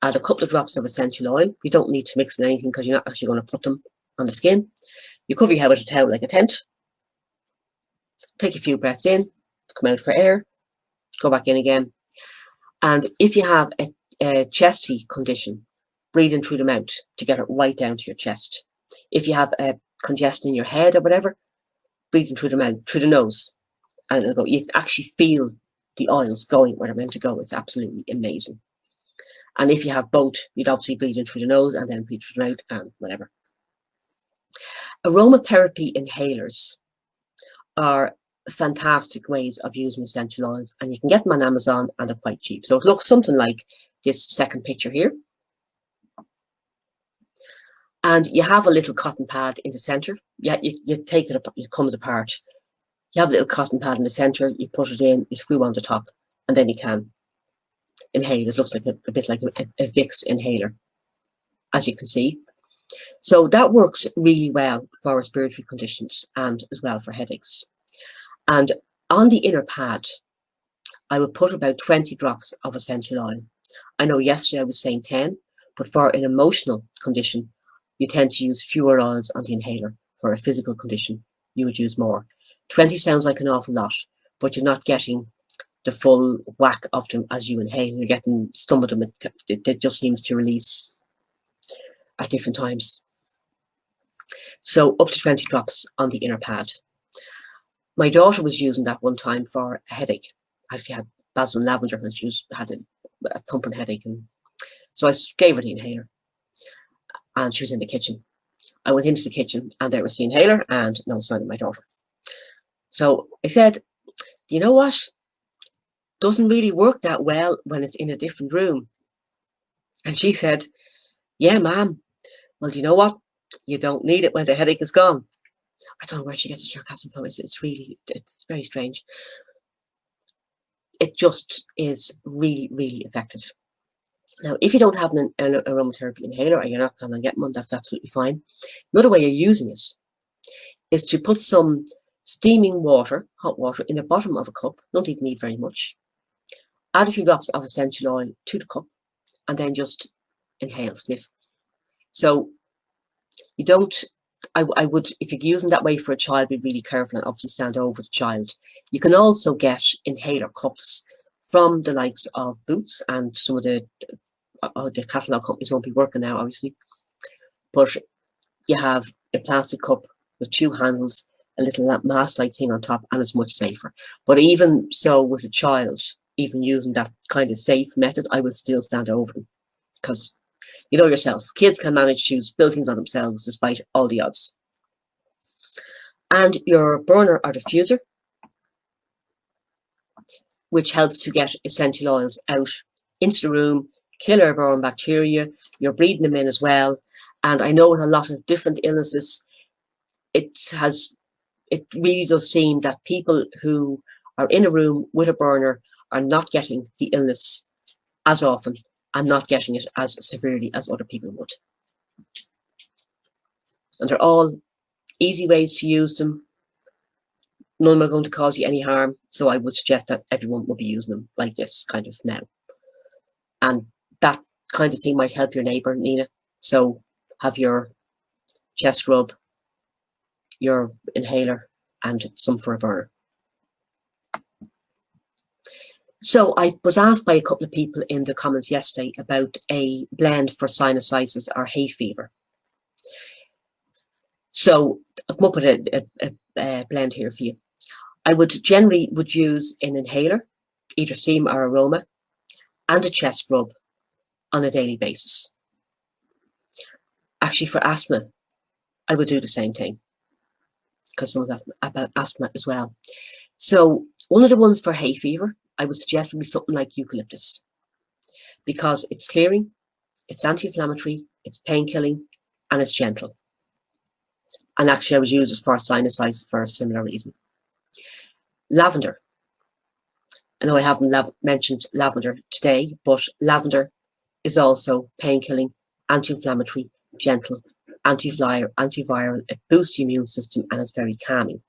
add a couple of drops of essential oil. You don't need to mix with anything because you're not actually going to put them on the skin. You cover your head with a towel like a tent. Take a few breaths in, come out for air, go back in again. And if you have a chesty condition, breathe in through the mouth to get it right down to your chest. If you have a congestion in your head or whatever, breathe in through the mouth, through the nose, and it'll go. You can actually feel the oils going where they're meant to go. It's absolutely amazing. And if you have both, you'd obviously breathe in through the nose and then breathe through the mouth and whatever. Aromatherapy inhalers are fantastic ways of using essential oils, and you can get them on Amazon and they're quite cheap. So it looks something like this second picture here. And you have a little cotton pad in the center. Yeah, you take it up, it comes apart. You have a little cotton pad in the center, you put it in, you screw on the top, and then you can inhale. It looks like a bit like a Vicks inhaler, as you can see. So that works really well for respiratory conditions and as well for headaches. And on the inner pad, I would put about 20 drops of essential oil. I know yesterday I was saying 10, but for an emotional condition, you tend to use fewer oils on the inhaler. For a physical condition, you would use more. 20 sounds like an awful lot, but you're not getting the full whack of them as you inhale. You're getting some of them that just seems to release at different times. So up to 20 drops on the inner pad. My daughter was using that one time for a headache. She had basil and lavender and she had a thumping headache. And so I gave her the inhaler and she was in the kitchen. I went into the kitchen and there was the inhaler and no sign of my daughter. So I said, do you know what? Doesn't really work that well when it's in a different room. And she said, yeah, ma'am. Well, do you know what? You don't need it when the headache is gone. I don't know where she gets the sarcasm from. It's very strange. It just is really, really effective. Now, if you don't have an aromatherapy inhaler or you're not planning on getting one, that's absolutely fine. Another way of using it is to put some steaming water, hot water, in the bottom of a cup. Don't even need very much. Add a few drops of essential oil to the cup and then just inhale, sniff. So you don't, I would, if you're using that way for a child, be really careful and obviously stand over the child. You can also get inhaler cups from the likes of Boots, and some of the catalogue companies won't be working now, obviously. But you have a plastic cup with 2 handles, a little mask-like thing on top, and it's much safer. But even so, with a child, even using that kind of safe method, I would still stand over them. Because you know yourself, kids can manage to spill things on themselves despite all the odds. And your burner or diffuser, which helps to get essential oils out into the room, kill airborne bacteria. You're breathing them in as well. And I know with a lot of different illnesses, it really does seem that people who are in a room with a burner are not getting the illness as often and not getting it as severely as other people would. And they're all easy ways to use them. None of them are going to cause you any harm. So I would suggest that everyone will be using them like this kind of now. And that kind of thing might help your neighbour, Nina. So have your chest rub, your inhaler, and some for a burner. So I was asked by a couple of people in the comments yesterday about a blend for sinusitis or hay fever. So I'll come up with a blend here for you. I would generally use an inhaler, either steam or aroma, and a chest rub on a daily basis. Actually, for asthma, I would do the same thing, because someone's about asthma as well. So one of the ones for hay fever, I would suggest would be something like eucalyptus, because it's clearing, it's anti-inflammatory, it's pain-killing, and it's gentle. And actually, I would use it for sinusitis for a similar reason. Lavender. I know I haven't mentioned lavender today, but lavender is also pain-killing, anti-inflammatory, gentle, antiviral. It boosts the immune system and it's very calming.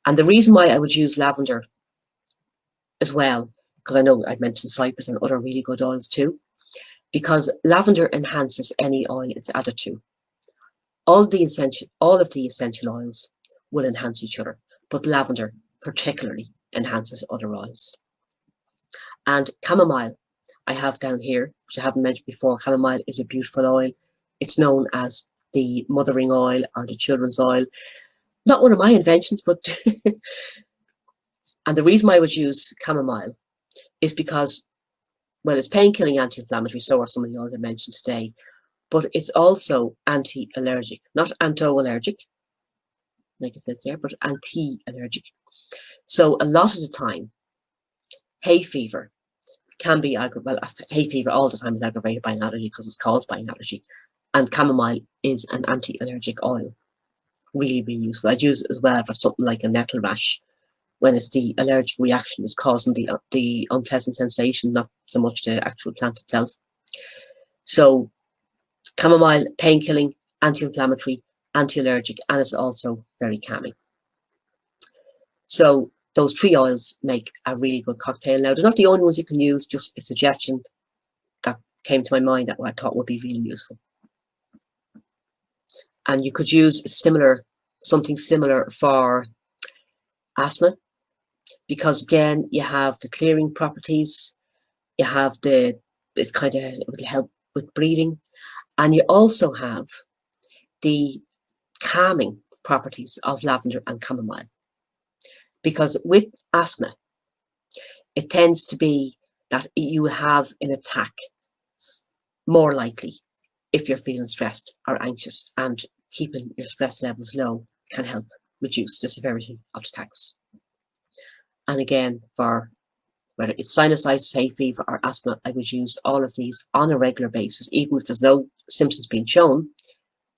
And the reason why I would use lavender as well, because I know I've mentioned cypress and other really good oils too, because lavender enhances any oil it's added to. All of the essential oils will enhance each other, but lavender particularly enhances other oils. And chamomile, I have down here, which I haven't mentioned before. Chamomile is a beautiful oil. It's known as the mothering oil or the children's oil. Not one of my inventions, but and the reason why I would use chamomile is because, well, it's pain-killing, anti-inflammatory, so are some of the oils I mentioned today, but it's also anti-allergic, not anti-allergic, like I said there, but anti-allergic. So a lot of the time, hay fever can be, well, hay fever all the time is aggravated by an allergy because it's caused by an allergy. And chamomile is an anti-allergic oil. Really, really useful. I'd use it as well for something like a nettle rash, when it's the allergic reaction is causing the unpleasant sensation, not so much the actual plant itself. So chamomile, pain-killing, anti-inflammatory, anti-allergic, and it's also very calming. So those three oils make a really good cocktail. Now, they're not the only ones you can use, just a suggestion that came to my mind that I thought would be really useful. And you could use something similar for asthma, because again, you have the clearing properties, you have it will help with breathing, and you also have the calming properties of lavender and chamomile. Because with asthma, it tends to be that you will have an attack more likely if you're feeling stressed or anxious, and keeping your stress levels low can help reduce the severity of attacks. And again, for whether it's sinusitis, hay fever, or asthma, I would use all of these on a regular basis, even if there's no symptoms being shown.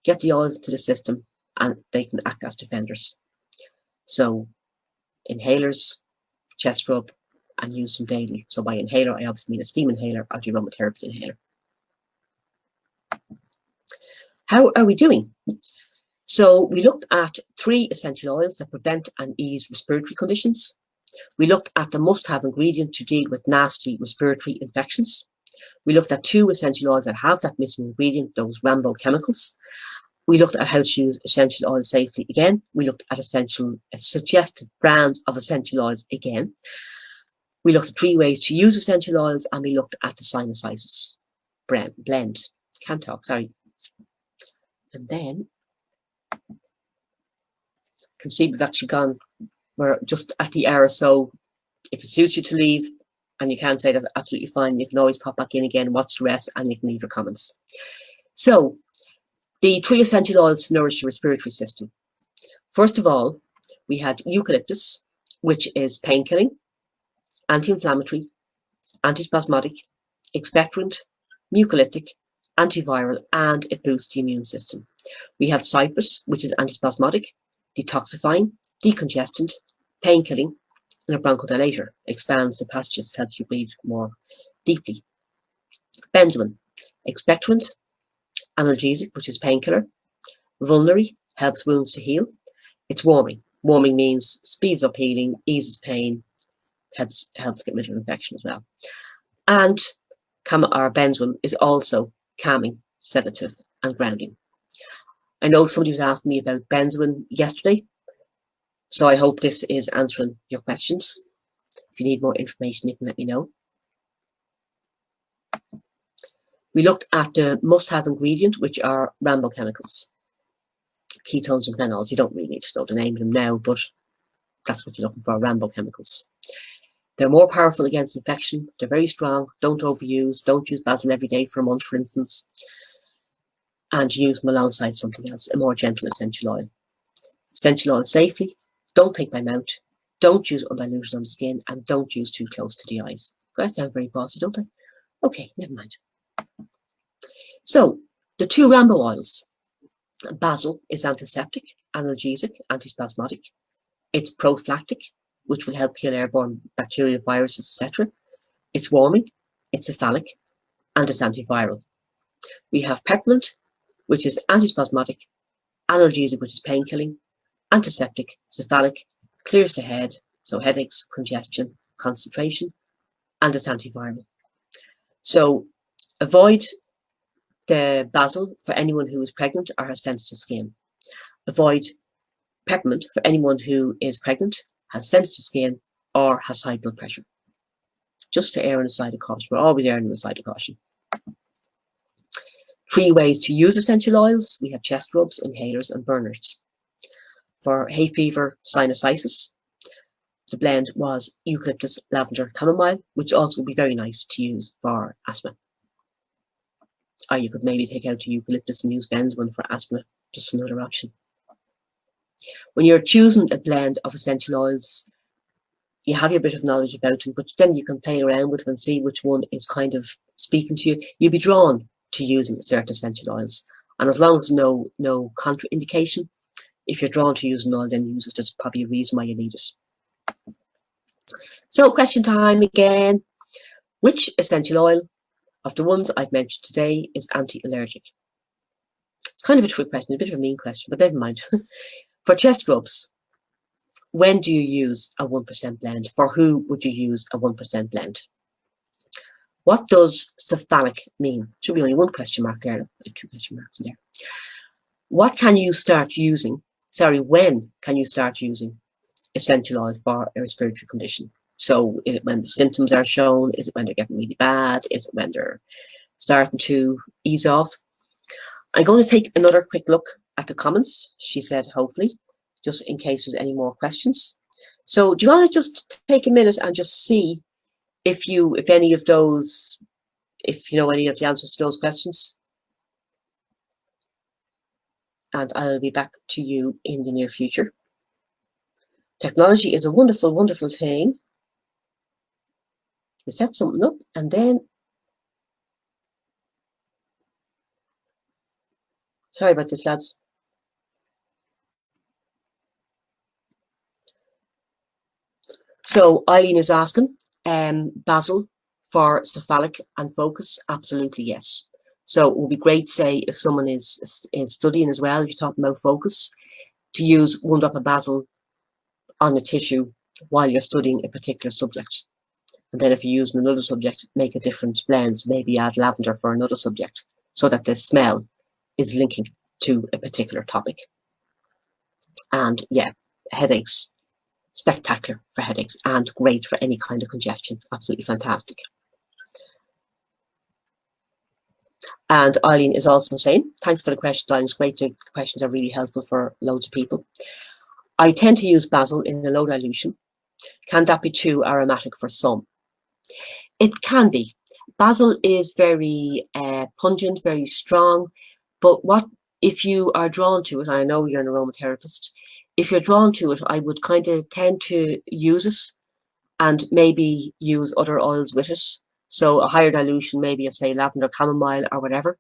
Get the oils into the system and they can act as defenders. So inhalers, chest rub, and use them daily. So by inhaler, I obviously mean a steam inhaler or the aromatherapy inhaler. How are we doing? So we looked at 3 essential oils that prevent and ease respiratory conditions. We looked at the must-have ingredient to deal with nasty respiratory infections. We looked at 2 essential oils that have that missing ingredient, those Rambo chemicals. We looked at how to use essential oils safely again. We looked at suggested brands of essential oils again. We looked at 3 ways to use essential oils, and we looked at the sinusitis blend. Can't talk, sorry. And then, you can see we've actually gone, we're just at the hour, so if it suits you to leave and you can't say that's absolutely fine, you can always pop back in again, watch the rest, and you can leave your comments. So, the 3 essential oils to nourish your respiratory system. First of all, we had eucalyptus, which is pain-killing, anti-inflammatory, antispasmodic, expectorant, mucolytic, antiviral, and it boosts the immune system. We have cypress, which is antispasmodic, detoxifying, decongestant, pain-killing, and a bronchodilator. Expands the passages, helps you breathe more deeply. Benzoin, expectorant, analgesic, which is painkiller. Vulnerary, helps wounds to heal. It's warming. Warming means speeds up healing, eases pain, helps get rid of infection as well. And benzoin is also calming, sedative, and grounding. I know somebody was asking me about benzoin yesterday, so I hope this is answering your questions. If you need more information, you can let me know. We looked at the must-have ingredient, which are Rambo chemicals. ketones and phenols. You don't really need to know the name of them now, but that's what you're looking for, Rambo chemicals. They're more powerful against infection. They're very strong. Don't overuse. Don't use basil every day for a month, for instance. And use them alongside something else, a more gentle essential oil. Essential oil safely. Don't take them out. Don't use undiluted on the skin, and don't use too close to the eyes. Guys sound very bossy, don't they? Okay, never mind. So, the two Rambo oils. Basil is antiseptic, analgesic, antispasmodic. It's prophylactic, which will help kill airborne bacteria, viruses, etc. It's warming, it's cephalic, and it's antiviral. We have peppermint, which is antispasmodic, analgesic, which is pain-killing, antiseptic, cephalic, clears the head, so headaches, congestion, concentration, and it's antiviral. So avoid the basil for anyone who is pregnant or has sensitive skin. Avoid peppermint for anyone who is pregnant, has sensitive skin, or has high blood pressure. Just to err on the side of caution. We're always erring on the side of caution. 3 ways to use essential oils. We have chest rubs, inhalers, and burners. For hay fever, sinusitis, the blend was eucalyptus, lavender, chamomile, which also would be very nice to use for asthma. Or you could maybe take out the eucalyptus and use benzoin for asthma, just another option. When you're choosing a blend of essential oils, you have your bit of knowledge about them, but then you can play around with them and see which one is kind of speaking to you. You'll be drawn to using certain essential oils. And as long as no contraindication, if you're drawn to using oil, then use it. There's probably a reason why you need it. So question time again. Which essential oil of the ones I've mentioned today is anti-allergic? It's kind of a trick question, a bit of a mean question, but never mind. For chest rubs, when do you use a 1% blend? For who would you use a 1% blend? What does cephalic mean? Should be only one question mark there, 2 question marks in there. What can you start using? Sorry, when can you start using essential oil for a respiratory condition? So is it when the symptoms are shown? Is it when they're getting really bad? Is it when they're starting to ease off? I'm going to take another quick look at the comments, she said, hopefully, just in case there's any more questions. So do you want to just take a minute and just see if any of those, if you know any of the answers to those questions? And I'll be back to you in the near future. Technology is a wonderful, wonderful thing. You set something up and then, sorry about this, lads. So Eileen is asking, basil for cephalic and focus? Absolutely, yes. So it would be great, say, if someone is studying as well, if you're talking about focus, to use 1 drop of basil on a tissue while you're studying a particular subject. And then if you're using another subject, make a different blend, maybe add lavender for another subject, so that the smell is linking to a particular topic. And yeah, headaches, spectacular for headaches and great for any kind of congestion. Absolutely fantastic. And Eileen is also saying, thanks for the question, Eileen. It's great. The questions are really helpful for loads of people. I tend to use basil in a low dilution. Can that be too aromatic for some? It can be. Basil is very pungent, very strong. But what if you are drawn to it? I know you're an aromatherapist. If you're drawn to it, I would kind of tend to use it and maybe use other oils with it. So a higher dilution, maybe of say lavender, chamomile, or whatever.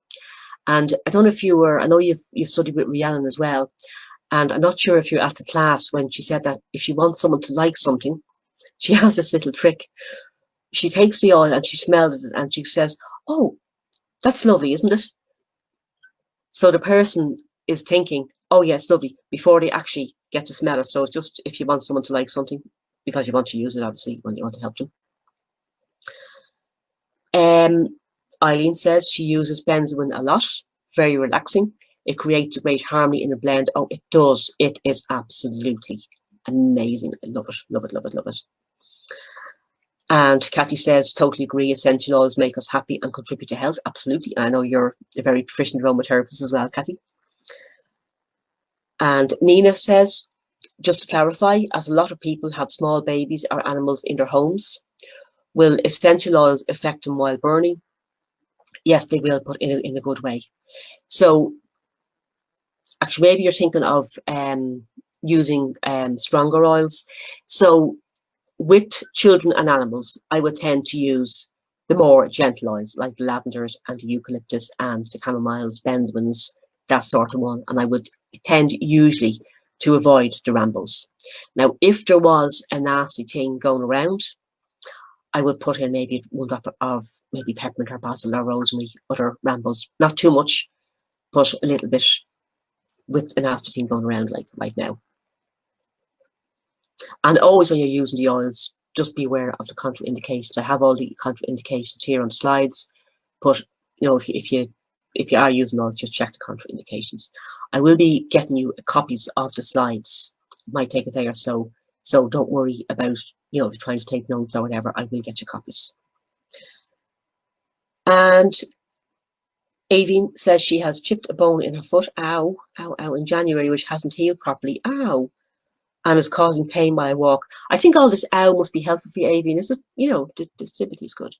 And I don't know if you were, I know you've studied with Rhiannon as well. And I'm not sure if you're at the class when she said that if she wants someone to like something, she has this little trick. She takes the oil and she smells it and she says, oh, that's lovely, isn't it? So the person is thinking, oh, yes, lovely, before they actually get to smell it. So it's just if you want someone to like something, because you want to use it, obviously, when you want to help them. Eileen says she uses benzoin a lot, very relaxing. It creates a great harmony in a blend. Oh, it does. It is absolutely amazing. I love it, love it, love it, love it. And Kathy says, totally agree. Essential oils make us happy and contribute to health. Absolutely. I know you're a very proficient aromatherapist as well, Kathy. And Nina says, just to clarify, as a lot of people have small babies or animals in their homes, will essential oils affect them while burning? Yes, they will, but in a good way. So actually, maybe you're thinking of using stronger oils. So with children and animals, I would tend to use the more gentle oils, like the lavenders and the eucalyptus and the chamomiles, benzimins, that sort of one. And I would tend usually to avoid the rambos. Now, if there was a nasty thing going around, I would put in maybe 1 drop of maybe peppermint or basil or rosemary, other rambos. Not too much, but a little bit with a nasty thing going around like right now. And always when you're using the oils, just be aware of the contraindications. I have all the contraindications here on the slides, but you know, if you are using oils, just check the contraindications. I will be getting you copies of the slides. It might take a day or so, so don't worry about, you know, if you're trying to take notes or whatever. I will get you copies. And Avine says she has chipped a bone in her foot, ow, ow, ow, in January, which hasn't healed properly, ow, and is causing pain while I walk. I think all this ow must be helpful for you, Avine. This is, you know, the sympathy is good.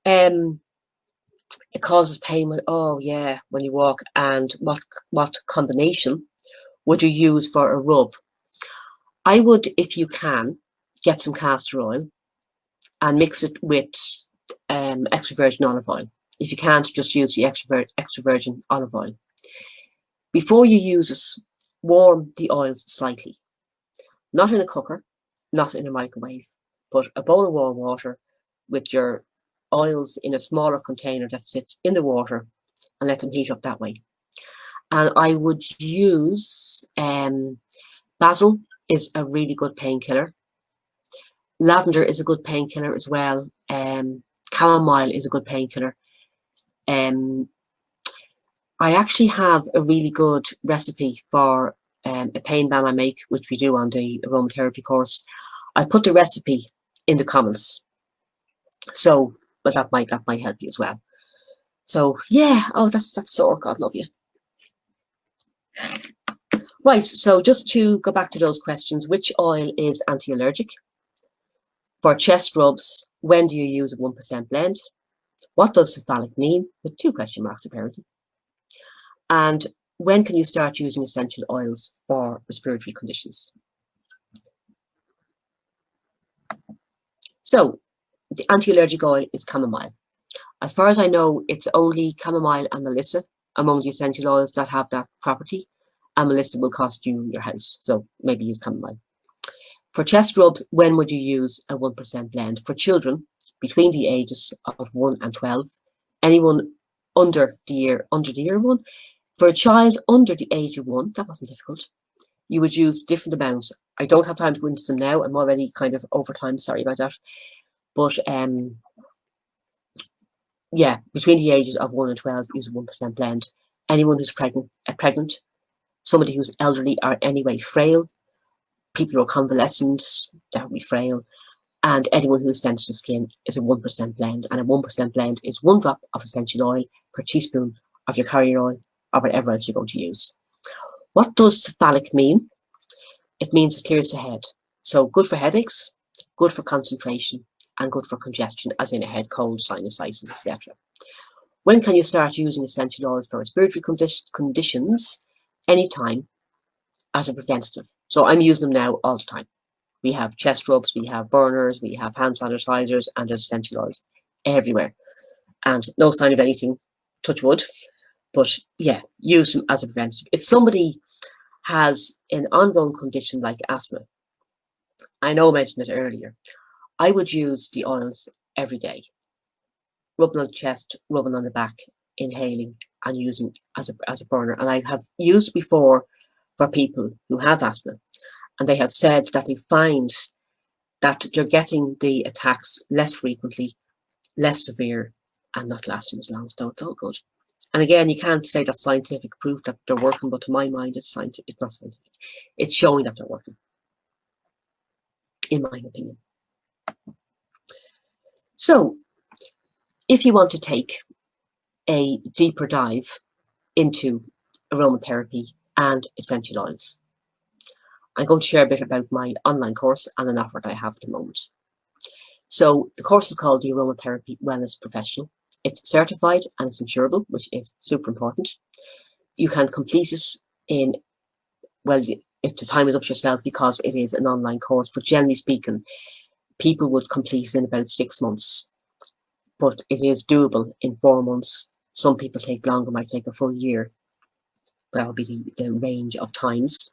It causes pain when, oh yeah, when you walk. And what combination would you use for a rub? I would, if you can, get some castor oil and mix it with extra virgin olive oil. If you can't, just use the extra virgin olive oil. Before you use it, warm the oils slightly. Not in a cooker, not in a microwave, but a bowl of warm water with your oils in a smaller container that sits in the water, and let them heat up that way. And I would use basil is a really good painkiller. Lavender is a good painkiller as well. Chamomile is a good painkiller. I actually have a really good recipe for a pain balm I make, which we do on the aromatherapy course. I'll put the recipe in the comments. So, but that might help you as well. So yeah, oh, that's sore. God love you. Right, so just to go back to those questions, which oil is anti-allergic? For chest rubs, when do you use a 1% blend? What does cephalic mean? With 2 question marks apparently. And when can you start using essential oils for respiratory conditions? So the anti-allergic oil is chamomile. As far as I know, it's only chamomile and melissa among the essential oils that have that property, and melissa will cost you your house, so maybe use chamomile. For chest rubs, when would you use a 1% blend? For children between the ages of 1 and 12, anyone under the year 1. For a child under the age of 1, that wasn't difficult, you would use different amounts. I don't have time to go into them now. I'm already kind of over time, sorry about that. But yeah, between the ages of 1 and 12, use a 1% blend. Anyone who's pregnant, somebody who's elderly or anyway frail, people who are convalescent, that would be frail, and anyone who has sensitive skin is a 1% blend. And a 1% blend is 1 drop of essential oil per teaspoon of your carrier oil or whatever else you're going to use. What does cephalic mean? It means it clears the head. So good for headaches, good for concentration, and good for congestion, as in a head cold, sinusitis, etc. When can you start using essential oils for respiratory conditions? Anytime as a preventative. So I'm using them now all the time. We have chest rubs, we have burners, we have hand sanitizers, and there's essential oils everywhere. And no sign of anything, touch wood, but yeah, use them as a preventative. If somebody has an ongoing condition like asthma, I know I mentioned it earlier, I would use the oils every day, rubbing on the chest, rubbing on the back, inhaling, and using as a burner. And I have used before for people who have asthma, and they have said that they find that they're getting the attacks less frequently, less severe, and not lasting as long. So it's all good. And again, you can't say that's scientific proof that they're working, but to my mind, it's scientific. It's not scientific. It's showing that they're working, in my opinion. So, if you want to take a deeper dive into aromatherapy and essential oils. I'm going to share a bit about my online course and an offer that I have at the moment. So the course is called the Aromatherapy Wellness Professional. It's certified and it's insurable, which is super important. You can complete it in, well, if the time is up to yourself because it is an online course, but generally speaking, people would complete it in about 6 months. But it is doable in 4 months. Some people take longer, might take a full year. That would be the range of times.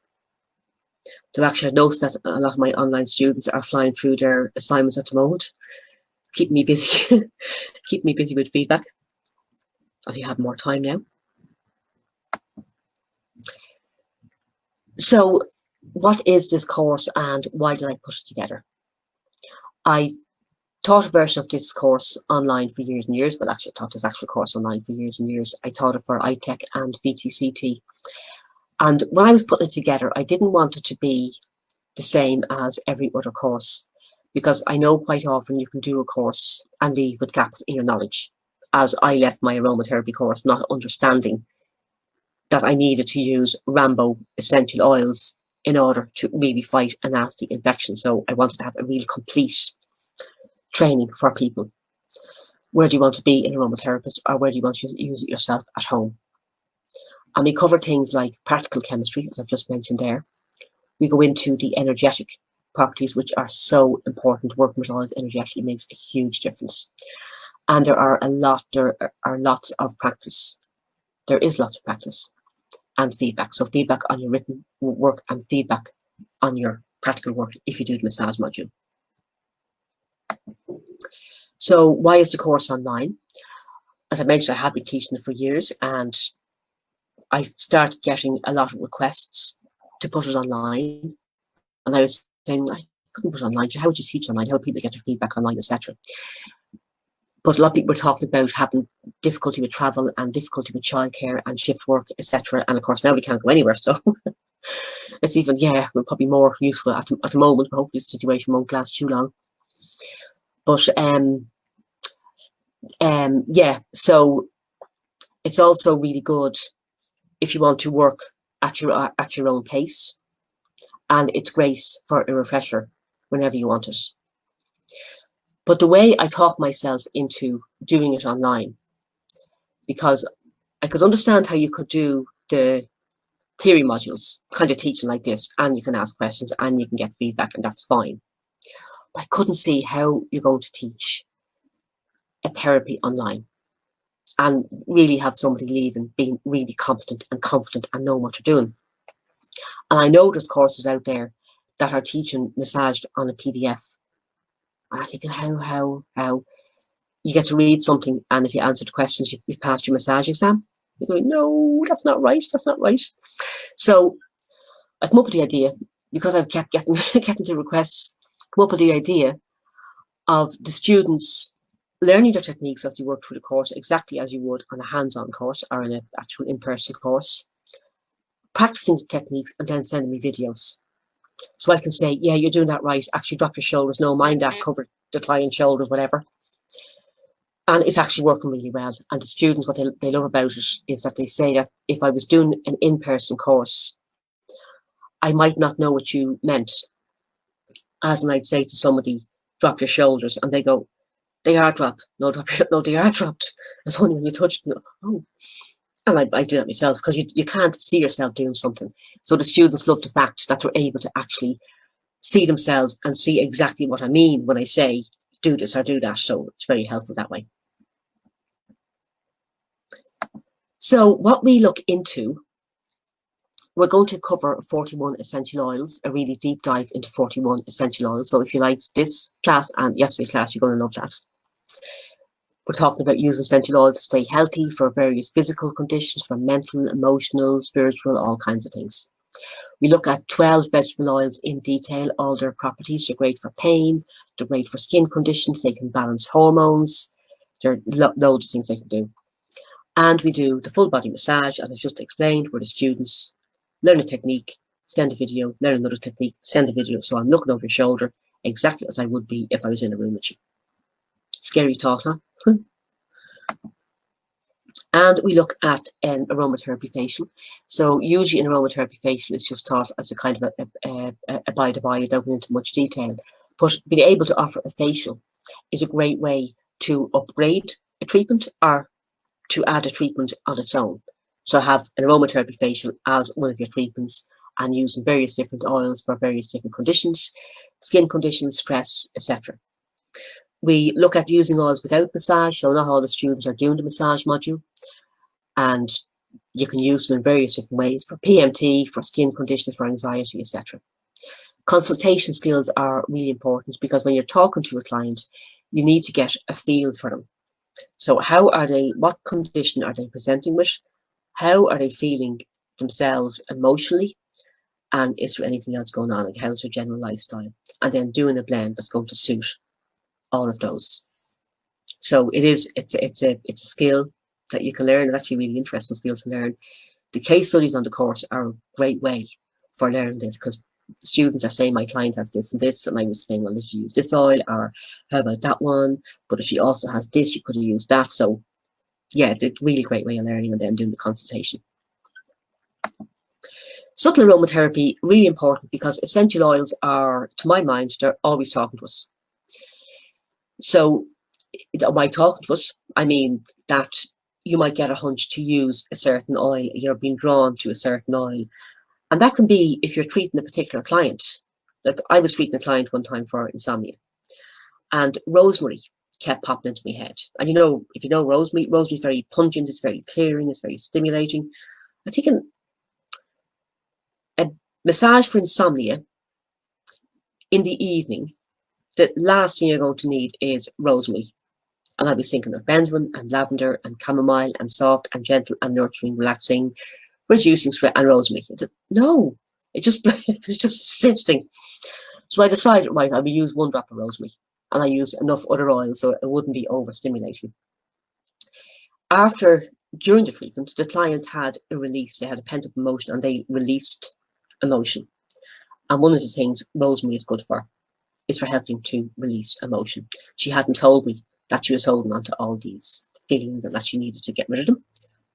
So actually, I've noticed that a lot of my online students are flying through their assignments at the moment. Keep me busy. Keep me busy with feedback. As you have more time now. So what is this course and why did I put it together? I taught a version of this course online for years and years. Well, actually, I taught this actual course online for years and years. I taught it for iTech and VTCT. And when I was putting it together, I didn't want it to be the same as every other course, because I know quite often you can do a course and leave with gaps in your knowledge, as I left my aromatherapy course not understanding that I needed to use Rambo essential oils in order to really fight a nasty infection. So I wanted to have a real complete training for people. Where do you want to be an aromatherapist, or where do you want to use it yourself at home? And we cover things like practical chemistry, as I've just mentioned there. We go into the energetic properties, which are so important. Working with oils energetically makes a huge difference. And there are lots of practice. There is lots of practice and feedback. So feedback on your written work and feedback on your practical work if you do the massage module. So why is the course online? As I mentioned, I have been teaching it for years, and I started getting a lot of requests to put it online. And I was saying, I couldn't put it online. How would you teach online? How would people get their feedback online, etc.? But a lot of people were talking about having difficulty with travel and difficulty with childcare and shift work, etc. And of course, now we can't go anywhere. So it's even, we're probably more useful at the moment. But hopefully the situation won't last too long. But so it's also really good if you want to work at your own pace, and it's great for a refresher whenever you want it. But the way I talked myself into doing it online, because I could understand how you could do the theory modules, kind of teaching like this, and you can ask questions and you can get feedback, and that's fine. But I couldn't see how you're going to teach a therapy online and really have somebody leaving being really competent and confident and know what you're doing. And I know there's courses out there that are teaching massaged on a PDF. And I'm thinking, how? You get to read something, and if you answer the questions, you've passed your massage exam. You're going, no, that's not right. That's not right. So I come up with the idea, because I've kept getting the requests, come up with the idea of the students learning their techniques as they work through the course, exactly as you would on a hands-on course or in an actual in-person course, practicing the techniques and then sending me videos. So I can say, yeah, you're doing that right. Actually drop your shoulders. No, mind that, cover the client's shoulders, whatever. And it's actually working really well. And the students, what they love about it is that they say that if I was doing an in-person course, I might not know what you meant. As in, I'd say to somebody, drop your shoulders, and they go, they are dropped. No, they are dropped. It's only when you touch them. Oh. And I do that myself, because you can't see yourself doing something. So the students love the fact that they're able to actually see themselves and see exactly what I mean when I say, do this or do that. So it's very helpful that way. So what we look into, we're going to cover 41 essential oils, a really deep dive into 41 essential oils. So if you liked this class and yesterday's class, you're going to love that. We're talking about using essential oils to stay healthy for various physical conditions, for mental, emotional, spiritual, all kinds of things. We look at 12 vegetable oils in detail, all their properties. They're great for pain, they're great for skin conditions, they can balance hormones, there are loads of things they can do. And we do the full body massage, as I've just explained, where the students learn a technique, send a video, learn another technique, send a video. So I'm looking over your shoulder exactly as I would be if I was in a room with you. Scary thought, huh? And we look at an aromatherapy facial. So usually an aromatherapy facial is just taught as a kind of a by-the-by, without going into much detail. But being able to offer a facial is a great way to upgrade a treatment or to add a treatment on its own. So have an aromatherapy facial as one of your treatments and using various different oils for various different conditions, skin conditions, stress, etc. We look at using oils without massage, so not all the students are doing the massage module, and you can use them in various different ways for PMT, for skin conditions, for anxiety, etc. Consultation skills are really important because when you're talking to a client, you need to get a feel for them. So how are they, what condition are they presenting with? How are they feeling themselves emotionally? And is there anything else going on? Like how's their general lifestyle? And then doing a blend that's going to suit all of those. So it's a skill that you can learn. It's actually a really interesting skill to learn. The case studies on the course are a great way for learning this, because students are saying my client has this and this, and I was saying, well, did you use this oil, or how about that one? But if she also has this, you could have used that. So yeah, it's a really great way of learning, and then doing the consultation. Subtle aromatherapy, really important, because essential oils are, to my mind, they're always talking to us. So by talking to us, I mean that you might get a hunch to use a certain oil, you're being drawn to a certain oil. And that can be if you're treating a particular client. Like I was treating a client one time for insomnia, and rosemary kept popping into my head. And you know, if you know rosemary, rosemary is very pungent, it's very clearing, it's very stimulating. I'm thinking a massage for insomnia in the evening, the last thing you're going to need is rosemary. And I was thinking of benzoin and lavender and chamomile and soft and gentle and nurturing, relaxing, reducing stress, and rosemary. I said, no, it was just assisting. So I decided, right, I will use 1 drop of rosemary, and I used enough other oils so it wouldn't be overstimulating. During the treatment, the client had a release. They had a pent-up emotion, and they released emotion. And one of the things rosemary is good for is for helping to release emotion. She hadn't told me that she was holding on to all these feelings and that she needed to get rid of them.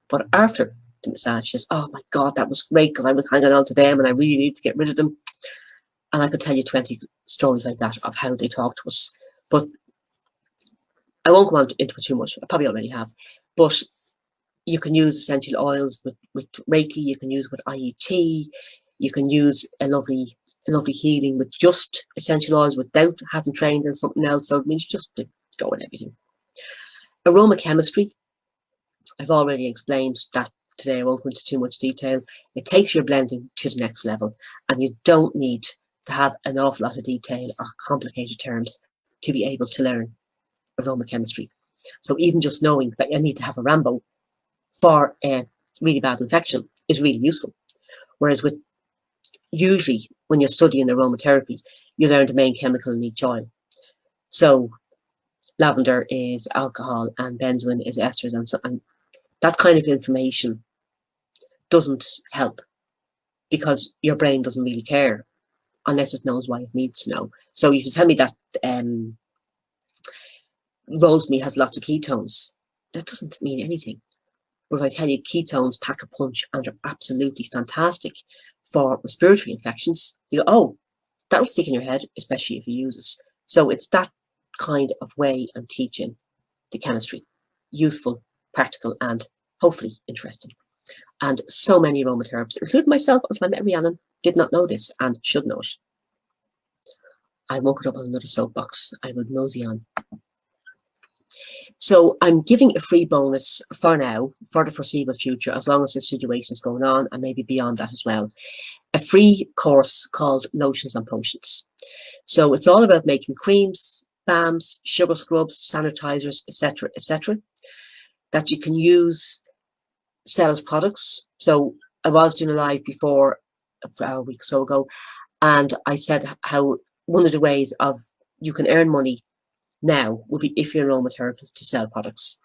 But after the massage, she says, oh my God, that was great, because I was hanging on to them and I really need to get rid of them. And I could tell you 20 stories like that of how they talk to us. But I won't go into it too much. I probably already have. But you can use essential oils with Reiki. You can use with IET. You can use a lovely healing with just essential oils without having trained in something else. So it means just to go with everything. Aroma chemistry, I've already explained that today. I won't go into too much detail. It takes your blending to the next level, and you don't need to have an awful lot of detail or complicated terms to be able to learn aroma chemistry. So even just knowing that you need to have a Rambo for a really bad infection is really useful. Whereas with usually when you're studying aromatherapy, you learn the main chemical in each oil. So lavender is alcohol and benzoin is esters, and that kind of information doesn't help, because your brain doesn't really care unless it knows why it needs to know. So if you tell me that rosemary has lots of ketones, that doesn't mean anything. But if I tell you ketones pack a punch and are absolutely fantastic for respiratory infections, you go, oh, that'll stick in your head, especially if you use it. So it's that kind of way of teaching the chemistry. Useful, practical, and hopefully interesting. And so many aromatherapists, including myself, until I met Rhiannon, did not know this and should know it. I won't put up on another soapbox. I would mosey on. So I'm giving a free bonus for now, for the foreseeable future, as long as this situation is going on, and maybe beyond that as well. A free course called Lotions and Potions. So it's all about making creams, balms, sugar scrubs, sanitizers, etc., that you can use, sell as products. So I was doing a live before, a week or so ago, and I said how one of the ways of you can earn money now would be if you're an aromatherapist to sell products.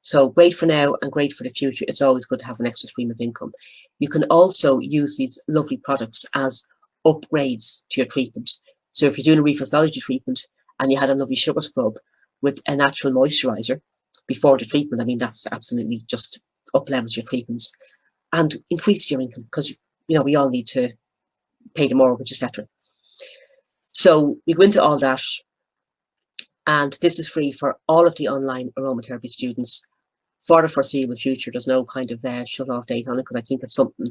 So great for now and great for the future. It's always good to have an extra stream of income. You can also use these lovely products as upgrades to your treatment. So if you're doing a reflexology treatment and you had a lovely sugar scrub with a natural moisturizer before the treatment, I mean, that's absolutely just up levels your treatments and increase your income, because we all need to pay the mortgage, etc. So we go into all that, and this is free for all of the online aromatherapy students for the foreseeable future. There's no kind of shut-off date on it, because I think it's something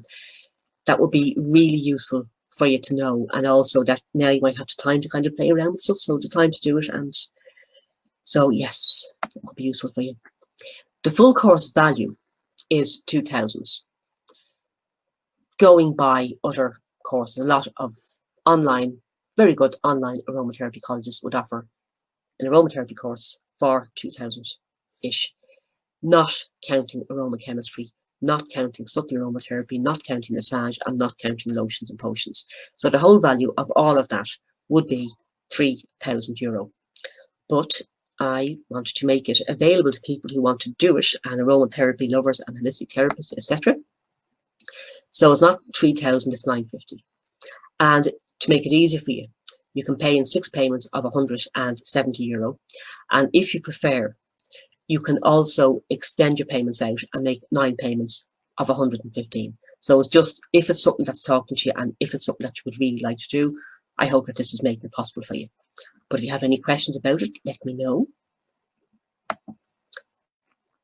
that would be really useful for you to know, and also that now you might have the time to kind of play around with stuff, so the time to do it. And so yes, it could be useful for you. The full course value is 2,000. Going by other courses, a lot of online, very good online aromatherapy colleges would offer an aromatherapy course for 2,000-ish, not counting aromachemisry, not counting subtle aromatherapy, not counting massage, and not counting lotions and potions. So the whole value of all of that would be €3,000. But I want to make it available to people who want to do it, and aromatherapy lovers and holistic therapists, etc. So it's not 3,000, it's 950. And to make it easier for you, you can pay in 6 payments of €170. And if you prefer, you can also extend your payments out and make 9 payments of 115. So it's just, if it's something that's talking to you, and if it's something that you would really like to do, I hope that this is making it possible for you. But if you have any questions about it, let me know.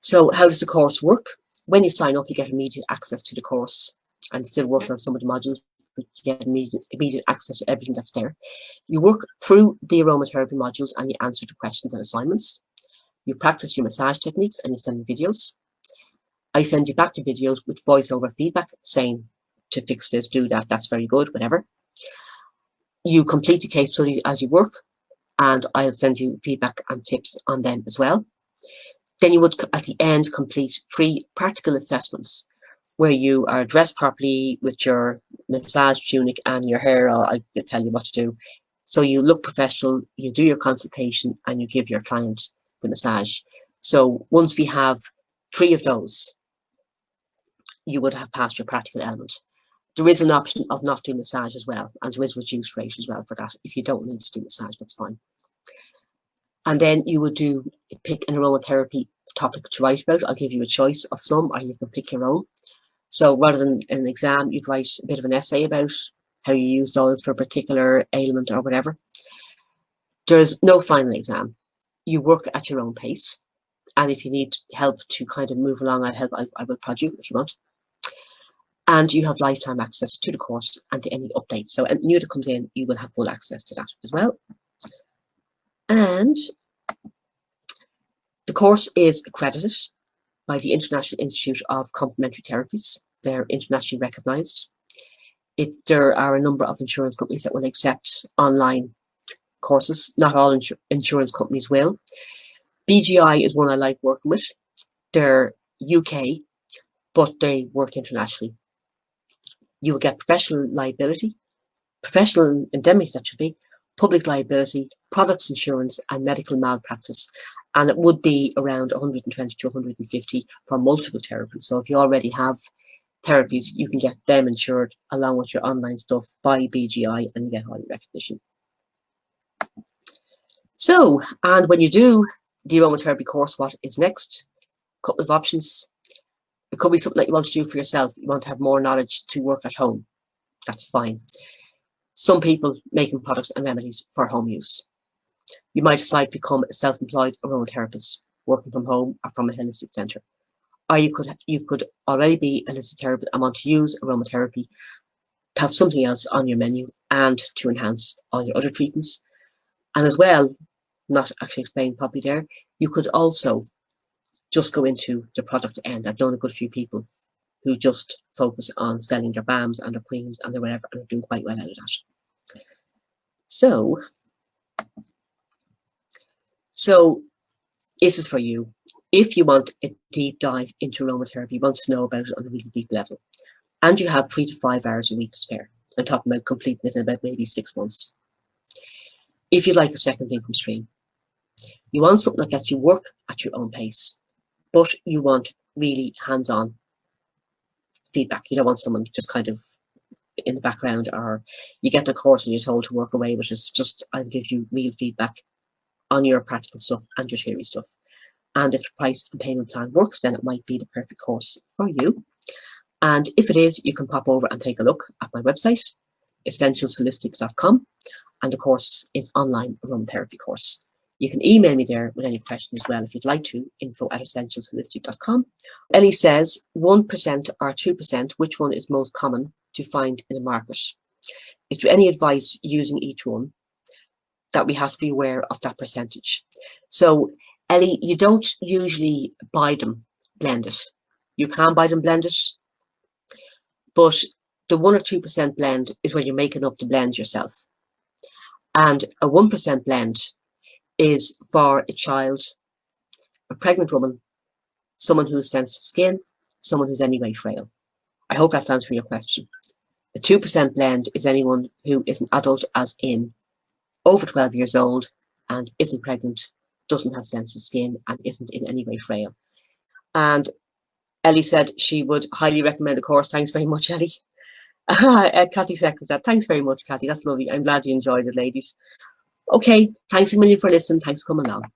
So how does the course work? When you sign up, you get immediate access to the course. I'm still working on some of the modules, but you get immediate access to everything that's there. You work through the aromatherapy modules and you answer the questions and assignments. You practice your massage techniques and you send me videos. I send you back the videos with voiceover feedback saying to fix this, do that, that's very good, whatever. You complete the case studies as you work, and I'll send you feedback and tips on them as well. Then you would, at the end, complete 3 practical assessments where you are dressed properly with your massage tunic and your hair. I'll tell you what to do. So you look professional, you do your consultation, and you give your client the massage. So once we have 3 of those, you would have passed your practical element. There is an option of not doing massage as well, and there is a reduced rate as well for that. If you don't need to do massage, that's fine. And then you would pick an aromatherapy topic to write about. I'll give you a choice of some, or you can pick your own. So rather than an exam, you'd write a bit of an essay about how you used oils for a particular ailment or whatever. There's no final exam. You work at your own pace. And if you need help to kind of move along, I will prod you if you want. And you have lifetime access to the course and to any updates. So anything new that comes in, you will have full access to that as well. And the course is accredited by the International Institute of Complementary Therapies. They're internationally recognised. There are a number of insurance companies that will accept online courses. Not all insurance companies will. BGI is one I like working with. They're UK, but they work internationally. You will get professional liability, professional indemnity, that should be, public liability, products insurance, and medical malpractice. And it would be around 120 to 150 for multiple therapies. So if you already have therapies, you can get them insured along with your online stuff by BGI, and you get all your recognition. So, and when you do the aromatherapy course, what is next? A couple of options. It could be something that you want to do for yourself. You want to have more knowledge to work at home. That's fine. Some people making products and remedies for home use. You might decide to become a self-employed aromatherapist, working from home or from a holistic centre. Or you could already be a holistic therapist and want to use aromatherapy to have something else on your menu and to enhance all your other treatments. And as well, not actually explained properly there, you could also just go into the product end. I've known a good few people who just focus on selling their balms and their creams and their whatever, and are doing quite well out of that. So this is for you. If you want a deep dive into aromatherapy, you want to know about it on a really deep level, and you have 3 to 5 hours a week to spare. I'm talking about completing it in about maybe 6 months. If you'd like a second income stream, you want something that lets you work at your own pace, but you want really hands-on feedback. You don't want someone just kind of in the background, or you get the course and you're told to work away, which is just, I'll give you real feedback on your practical stuff and your theory stuff. And if the price and payment plan works, then it might be the perfect course for you. And if it is, you can pop over and take a look at my website, essentialsholistic.com. And the course is online aromatherapy course. You can email me there with any question as well if you'd like to, info@essentialsholistic.com. Ellie says 1% or 2%, which one is most common to find in the market? Is there any advice using each one that we have to be aware of that percentage? So Ellie, you don't usually buy them blended. You can buy them blended, but the 1 or 2% blend is when you're making up the blend yourself. And a 1% blend is for a child, a pregnant woman, someone who has sensitive skin, someone who's anyway frail. I hope that's answering your question. A 2% blend is anyone who is an adult, as in over 12 years old and isn't pregnant, doesn't have sensitive skin, and isn't in any way frail. And Ellie said she would highly recommend the course. Thanks very much, Ellie. Kathy seconds that. Thanks very much, Kathy. That's lovely. I'm glad you enjoyed it, ladies. Okay, thanks a million for listening. Thanks for coming along.